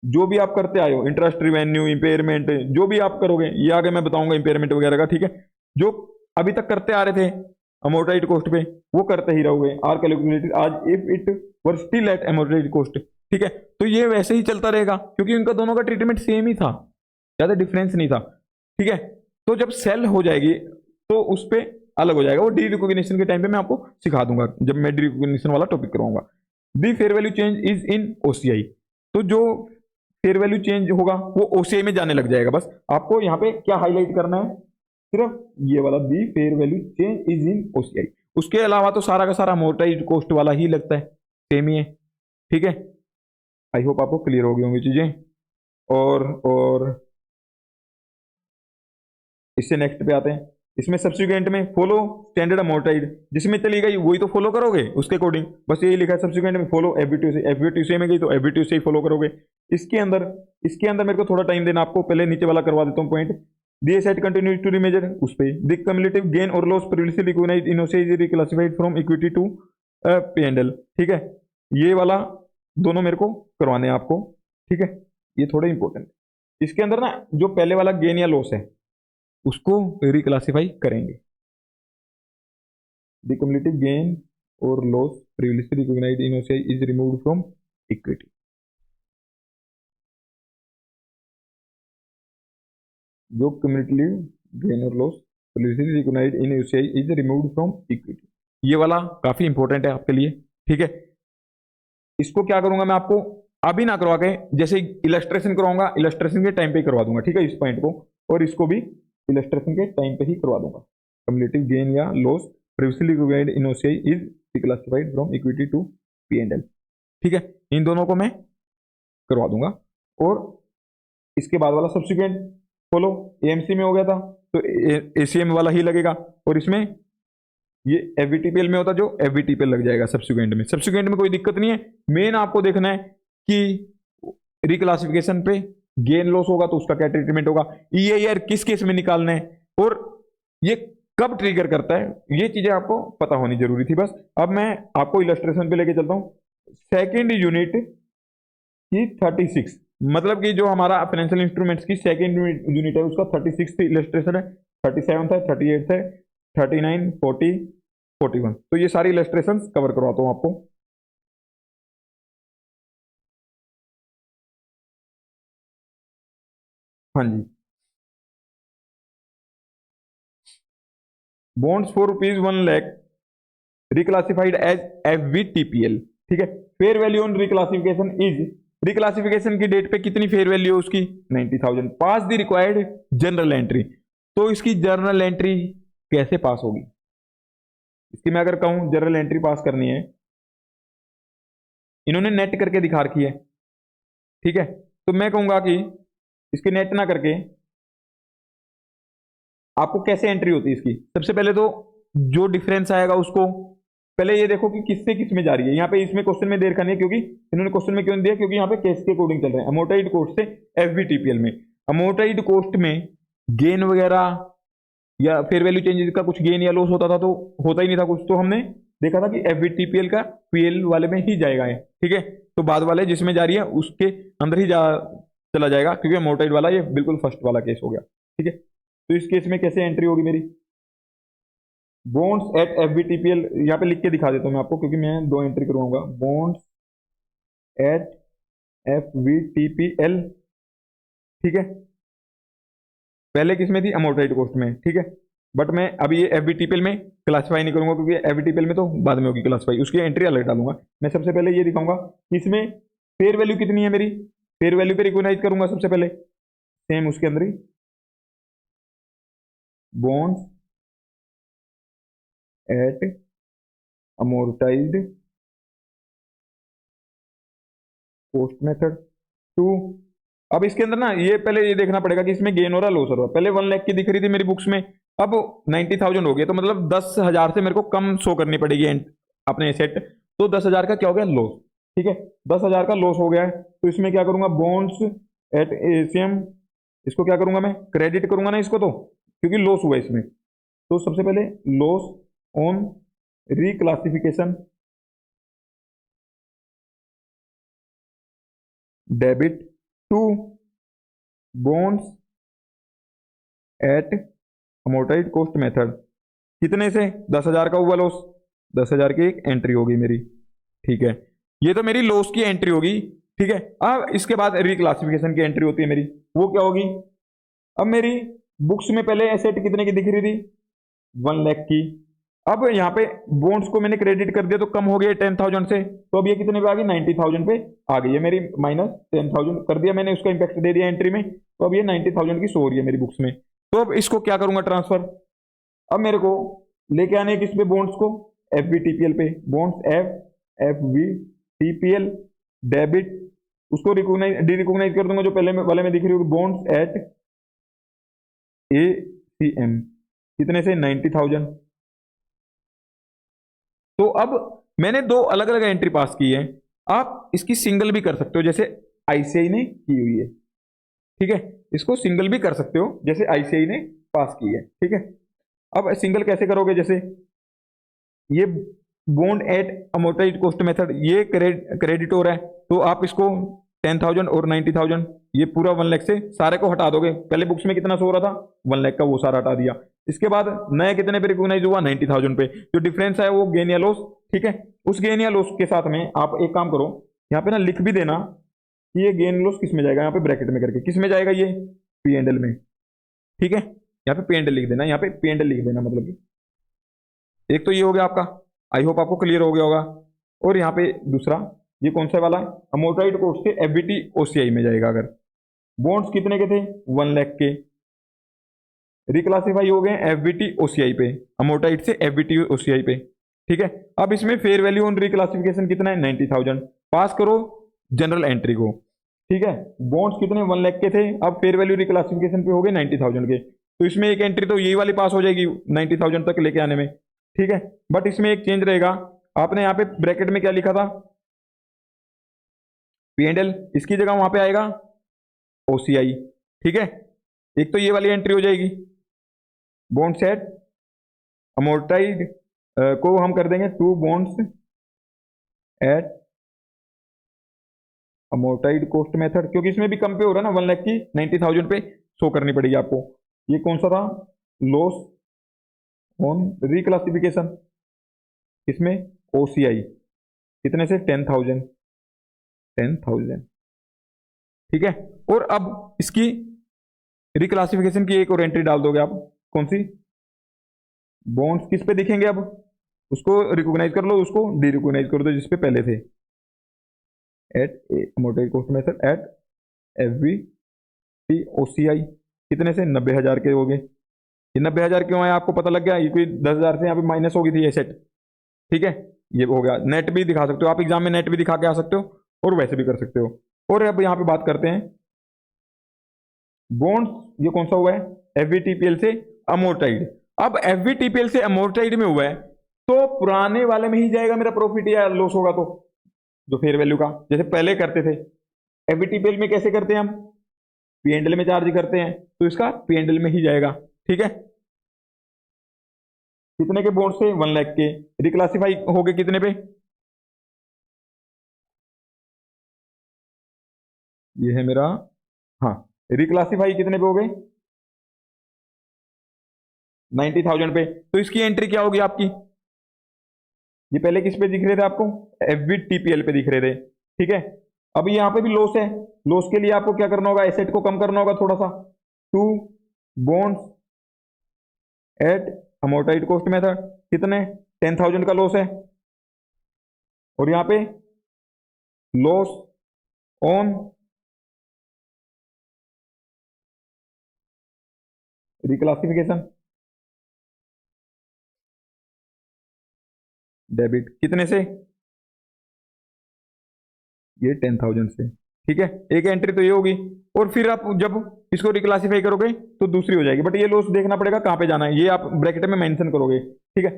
जो भी आप करते आए हो, इंटरेस्ट रिवेन्यू, इंपेयरमेंट, जो भी आप करोगे, ये आगे मैं बताऊंगा इंपेयरमेंट वगैरह का, ठीक है। जो अभी तक करते आ रहे थे अमोर्टाइज्ड कॉस्ट पे वो करते ही रहोगे, आर कैलकुलेटेड आज if it were still at amortised cost, ठीक है। तो ये वैसे ही चलता रहेगा क्योंकि उनका दोनों का ट्रीटमेंट सेम ही था, ज्यादा डिफरेंस नहीं था, ठीक है। तो जब सेल हो जाएगी तो उस पर अलग हो जाएगा, वो डी रिकॉग्निशन के टाइम पे मैं आपको सिखा दूंगा जब मैं डी रिकॉग्निशन वाला टॉपिक करवाऊंगा। The fair value change is in OCI, तो जो फेयर वैल्यू चेंज होगा वो ओसीआई में जाने लग जाएगा। बस आपको यहाँ पे क्या हाईलाइट करना है, सिर्फ ये वाला the fair value change is in OCI. उसके अलावा तो सारा का सारा अमोर्टाइज्ड कॉस्ट वाला ही लगता है, सेम ही है, ठीक है। आई होप आपको क्लियर हो गई होंगी चीजें। और इससे नेक्स्ट पे आते हैं। इसमें सब्सिक्वेंट में फॉलो स्टैंडर्ड अमोर्टाइज्ड, जिसमें चली गई वही तो फॉलो करोगे उसके अकॉर्डिंग, बस यही लिखा है। सब्सिक्वेंट में फॉलो एफबीटीसीआई में गई तो एफबीटीसीआई फॉलो करोगे। इसके अंदर मेरे को थोड़ा टाइम देना आपको, पहले नीचे वाला करवा देता हूँ point. The asset continues to remeasure, उस पे द क्युमुलेटिव गेन और loss previously recognised in OCI is reclassified from equity to P&L, ठीक है। ये वाला दोनों मेरे को करवाने हैं आपको, ठीक है। ये थोड़े इंपॉर्टेंट, इसके अंदर ना जो पहले वाला गेन या लॉस है उसको रिक्लासिफाई करेंगे। द क्युमुलेटिव गेन और loss previously recognised in OCI is removed from equity. जो क्युमुलेटिव गेन और loss previously recognised in OCI is removed from equity, ये वाला काफी इंपॉर्टेंट है आपके लिए, ठीक है। इसको क्या करूंगा मैं आपको अभी ना करवा के, जैसे इलस्ट्रेशन करवाऊंगा इलस्ट्रेशन के टाइम पे ही करवा दूंगा, ठीक है, इस पॉइंट को, और इसको भी इलस्ट्रेशन के टाइम पे ही करवा दूंगा। क्युमुलेटिव गेन या loss previously recognised in OCI is reclassified from equity to P&L, ठीक है। इन दोनों को मैं करवा दूंगा। और इसके बाद वाला सब्सिक्वेंट फॉलो एएमसी में हो गया था तो एसीएम वाला ही लगेगा, और इसमें ये एफबीटीपीएल में होता जो एफबीटीपीएल लग जाएगा सब्सिक्वेंट में कोई दिक्कत नहीं है। मेन आपको देखना है कि रिक्लासिफिकेशन पे गेन लॉस होगा तो उसका क्या ट्रीटमेंट होगा, ईआईआर किस केस में निकालना है, और ये कब ट्रिगर करता है, ये चीजें आपको पता होनी जरूरी थी। बस अब मैं आपको इलस्ट्रेशन पे लेके चलता हूँ। सेकेंड यूनिट की 36, मतलब कि जो हमारा फाइनेंशियल इंस्ट्रूमेंट्स की सेकेंड यूनिट है उसका 36 इलस्ट्रेशन है, 37 है, 38 है, 39, 40, 41, तो ये सारी इलस्ट्रेशन कवर करवाता हूं आपको। हाँ जी, बॉन्ड्स फॉर ₹1,00,000 रिक्लासिफाइड एज एफवीटीपीएल, ठीक है। Fair value on reclassification is, reclassification की डेट पे कितनी फेयर वैल्यू है उसकी 90,000। पास द रिक्वायर्ड जनरल एंट्री, तो इसकी जर्नल एंट्री कैसे पास होगी, इसकी मैं अगर कहूं जनरल एंट्री पास करनी है, इन्होंने नेट करके दिखा रखी है, ठीक है। तो मैं कहूंगा कि इसके नेट ना करके आपको कैसे एंट्री होती है इसकी, सबसे पहले तो जो डिफरेंस आएगा उसको पहले ये देखो कि किससे किस में जा रही है। यहाँ पे इसमें क्वेश्चन में देर नहीं है, क्योंकि इन्होंने क्वेश्चन में क्यों नहीं दिया, क्योंकि यहाँ पे केस के अकॉर्डिंग चल रहे हैं। अमोर्टाइड कॉस्ट से एफबीटीपीएल में, अमोर्टाइड कॉस्ट में गेन वगैरह या फेयर वैल्यू चेंजेस का कुछ गेन या लॉस होता था, तो होता ही नहीं था कुछ, तो हमने देखा था कि एफबीटीपीएल का पीएल वाले में ही जाएगा ये, ठीक है। तो बाद वाले जिसमें जा रही है उसके अंदर ही चला जाएगा, क्योंकि अमोर्टाइड वाला ये बिल्कुल फर्स्ट वाला केस हो गया, ठीक है। तो इस केस में कैसे एंट्री होगी मेरी, बॉन्ड्स एट एफबीटीपीएल, यहाँ पे लिख के दिखा देता हूँ मैं आपको, क्योंकि मैं दो एंट्री करवाऊंगा। बॉन्ड्स एट एफबीटीपीएल, ठीक है, पहले किस में थी, अमोर्टाइड कॉस्ट में, ठीक है। बट मैं अभी ये एफबीटीपीएल में क्लासीफाई नहीं करूंगा, क्योंकि एफबीटीपीएल में तो बाद में होगी क्लासीफाई, उसकी एंट्री अलग डालूंगा। मैं सबसे पहले ये दिखाऊंगा कि इसमें फेयर वैल्यू कितनी है मेरी, फेयर वैल्यू पे रिकॉग्नाइज करूंगा सबसे पहले, सेम उसके अंदर ही bonds at amortised cost method 2। अब इसके अंदर ना ये पहले ये देखना पड़ेगा कि इसमें गेन हो रहा लॉस हो रहा। पहले 1 लाख की दिख रही थी मेरी बुक्स में, अब 90,000 हो गया, तो मतलब 10,000 से मेरे को कम शो करनी पड़ेगी अपने सेट, तो 10,000 का क्या हो गया, लॉस, ठीक है। 10,000 का लॉस हो गया है, तो इसमें क्या करूंगा, बॉन्ड्स एट एसीएम, इसको क्या करूंगा मैं, क्रेडिट करूंगा ना इसको, तो क्योंकि लॉस हुआ इसमें। तो सबसे पहले loss on reclassification debit to bonds at amortised cost method, कितने से, 10,000 का हुआ लॉस, 10,000 की एक एंट्री होगी मेरी, ठीक है। ये तो मेरी लॉस की एंट्री होगी, ठीक है। अब इसके बाद रिक्लासिफिकेशन की एंट्री होती है मेरी, वो क्या होगी, अब मेरी बुक्स में पहले एसेट कितने की दिख रही थी, 1 लाख की, अब यहाँ पे बॉन्ड्स को मैंने क्रेडिट कर दिया तो कम हो गया 10,000 से, तो अब ये कितने पे आ गई, 90,000 पे आ गई है मेरी, माइनस 10,000 कर दिया मैंने, उसका इंपैक्ट दे दिया एंट्री में, तो अब ये 90,000 की शो हो रही है मेरी बुक्स में। तो अब इसको क्या करूंगा, ट्रांसफर, अब मेरे को लेके आने किस पे, बॉन्ड्स को एफबीटीपीएल पे, बॉन्ड्स एफबीटीपीएल डेबिट, उसको रिकॉग्नाइज डी रिकॉग्नाइज कर दूंगा, जो पहले में वाले में दिख रही होगी, बॉन्ड्स एट एसीएम, कितने से, 90,000। तो अब मैंने दो अलग अलग एंट्री पास की है, आप इसकी सिंगल भी कर सकते हो, जैसे आईसीआई ने की हुई है, ठीक है। इसको सिंगल भी कर सकते हो जैसे आईसीआई ने पास की है, ठीक है। अब सिंगल कैसे करोगे, जैसे ये bond at amortised cost method, ये क्रेडिटोर है, तो आप इसको 10,000 और 90,000, ये पूरा 1 लाख से सारे को हटा दोगे। पहले बुक्स में कितना शो हो रहा था, 1 लाख का, वो सारा हटा दिया। इसके बाद नया कितने पे रिकॉग्नाइज हुआ, 90,000 पे, जो डिफरेंस है वो गेन या लॉस, ठीक है। उस गेन या लॉस के साथ में आप एक काम करो, यहाँ पे ना लिख भी देना कि ये गेन लॉस किस में जाएगा, यहाँ पे ब्रैकेट में करके, किस में जाएगा, ये पी एंड एल में, ठीक है। यहाँ पे पी एंड एल लिख देना, यहाँ पे पी एंड एल लिख देना, मतलब कि एक तो ये हो गया आपका, आई होप आपको क्लियर हो गया होगा। और यहाँ पे दूसरा, ये कौन सा वाला है, अमोर्टाइज्ड कॉस्ट से एफबीटी ओसीआई में जाएगा। अगर बॉन्ड्स कितने के थे, 1 लाख के, रिक्लासिफाई हो गए एफबीटी ओसीआई पे, अमोर्टाइड से एफबीटी ओसीआई पे, ठीक है। अब इसमें फेयर वैल्यू ऑन रिक्लासिफिकेशन कितना है, 90,000, पास करो जनरल एंट्री को, ठीक है। बॉन्ड्स कितने, 1 लाख के थे, अब फेयर वैल्यू रिक्लासिफिकेशन पे हो गए 90,000 के, तो इसमें एक एंट्री तो यही वाली पास हो जाएगी 90,000 तक लेके आने में, ठीक है। बट इसमें एक चेंज रहेगा, आपने यहाँ पे ब्रैकेट में क्या लिखा था, पी एंड एल, इसकी जगह वहां पे आएगा ओसीआई, ठीक है। एक तो ये वाली एंट्री हो जाएगी, बॉन्ड सेट अमोर्टाइड को हम कर देंगे to bonds at amortised cost method, क्योंकि इसमें भी कम पे हो रहा है ना, 1 लाख की 90,000 पे शो करनी पड़ेगी आपको। ये कौन सा था, लॉस ऑन रिक्लासिफिकेशन, इसमें ओसीआई, कितने से, 10,000, ठीक है। और अब इसकी रिक्लासिफिकेशन की एक और एंट्री डाल दोगे आप, कौन सी, बॉन्ड्स किस पे दिखेंगे, अब उसको रिकॉग्नाइज कर लो, उसको डी रिकॉग्नाइज कर दो जिसपे पहले थे, at amortised cost method at FVT OCI, कितने से, 90,000 के हो गए। ये 90,000 क्यों आए आपको पता लग गया, ये कोई 10,000 से यहाँ पे माइनस हो गई थी एसेट, ठीक है। ये हो गया, नेट भी दिखा सकते हो आप एग्जाम में, नेट भी दिखा के आ सकते हो और वैसे भी कर सकते हो। और अब यहाँ पे बात करते हैं बॉन्ड्स ये कौन सा हुआ है, एफवीटीपीएल से अमोर्टाइड। अब एफवीटीपीएल से अमोर्टाइड में हुआ है तो पुराने वाले में ही जाएगा मेरा प्रॉफिट या लॉस होगा, तो जो फेयर वैल्यू का जैसे पहले करते थे। एफवीटीपीएल में कैसे करते हैं हम, पीएनडल में चार्ज करते हैं तो इसका पीएनडल में ही जाएगा। ठीक है, कितने के बॉन्ड से, 1 लाख के। रिक्लासिफाई हो गए कितने पे, ये है मेरा, हाँ रिक्लासिफाई कितने पे हो गए, 90,000 पे। तो इसकी एंट्री क्या होगी आपकी, ये पहले किस पे दिख रहे थे आपको, एफवीटीपीएल पे दिख रहे थे। ठीक है, अब यहाँ पे भी लॉस है, लॉस के लिए आपको क्या करना होगा, एसेट को कम करना होगा थोड़ा सा, to bonds at amortised cost method, कितने 10,000 का लॉस है, और यहाँ पे लॉस ऑन रिक्लासिफिकेशन डेबिट कितने से, ये 10,000 से। ठीक है, एक एंट्री तो ये होगी, और फिर आप जब इसको रिक्लासिफाई करोगे तो दूसरी हो जाएगी, बट ये लॉस देखना पड़ेगा कहाँ पे जाना है, ये आप ब्रैकेट में मेंशन करोगे। ठीक है,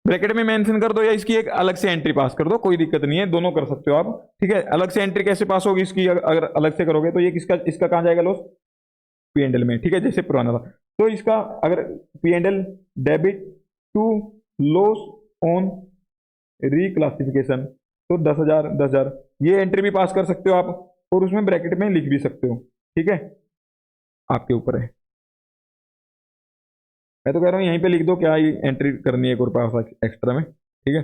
ब्रैकेट में मेंशन कर दो या इसकी एक अलग से एंट्री पास कर दो, कोई दिक्कत नहीं है, दोनों कर सकते हो आप। ठीक है, अलग से एंट्री कैसे पास होगी इसकी, अगर अलग से करोगे तो ये किसका, इसका कहाँ जाएगा लॉस, पीएनडल में। ठीक है, जैसे पुराना था, तो इसका अगर P and L debit to loss on reclassification तो 10,000 10,000, ये एंट्री भी पास कर सकते हो आप, और उसमें ब्रैकेट में लिख भी सकते हो। ठीक है, आपके ऊपर है, मैं तो कह रहा हूँ यहीं पे लिख दो क्या एंट्री करनी है एक और पास एक्स्ट्रा में। ठीक है,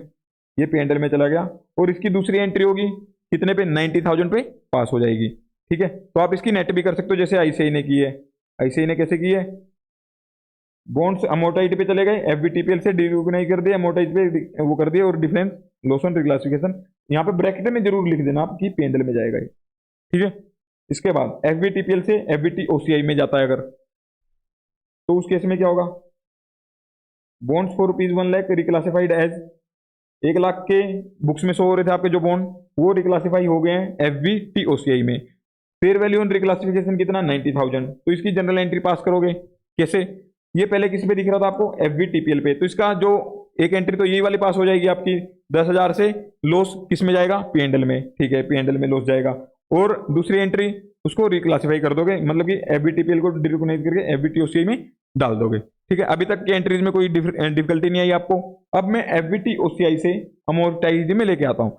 ये पीएनडल में चला गया, और इसकी दूसरी एंट्री होगी कितने पे, 90,000 पे पास हो जाएगी। ठीक है, तो आप इसकी नेट भी कर सकते हो जैसे आईसीआई ने की है। आईसीआई ने कैसे की है, बॉन्ड्स अमोर्टाइज पे चले गए, एफवीटीपीएल से डिरिकॉग्नाइज कर दिया, अमोर्टाइज पे वो कर दिया, और डिफरेंस लॉस ऑन रिक्लासिफिकेशन यहाँ पे ब्रैकेट में जरूर लिख देना आपकी पीएनडल में जाएगा ये। ठीक है, इसके बाद एफवीटीपीएल से एफवीटीओसीआई में जाता है अगर, तो उस केस में क्या होगा, bonds for ₹1 lakh reclassified as, 1 lakh के बुक्स में शो हो रहे थे आपके जो बॉन्ड, वो रिक्लासिफाई हो गए हैं एफवीटीओसीआई में। फेयर वैल्यू ऑन रिक्लासिफिकेशन कितना, 90,000। तो इसकी जनरल एंट्री पास करोगे कैसे, ये पहले किस पे दिख रहा था आपको, एफवीटीपीएल पे, तो इसका जो एक एंट्री तो ये वाली पास हो जाएगी आपकी, 10,000 से लॉस किस में जाएगा, पीएनडल में। ठीक है, पीएनडल में लॉस जाएगा, और दूसरी एंट्री उसको रिक्लासिफाई कर दोगे, मतलब कि एफवीटीपीएल को डिरिकॉग्नाइज करके एफवीटीओसीआई में डाल दोगे। ठीक है, अभी तक की एंट्रीज में कोई डिफिकल्टी नहीं आई आपको। अब मैं एफवीटीओसीआई से अमोर्टाइज्ड में लेके आता हूँ,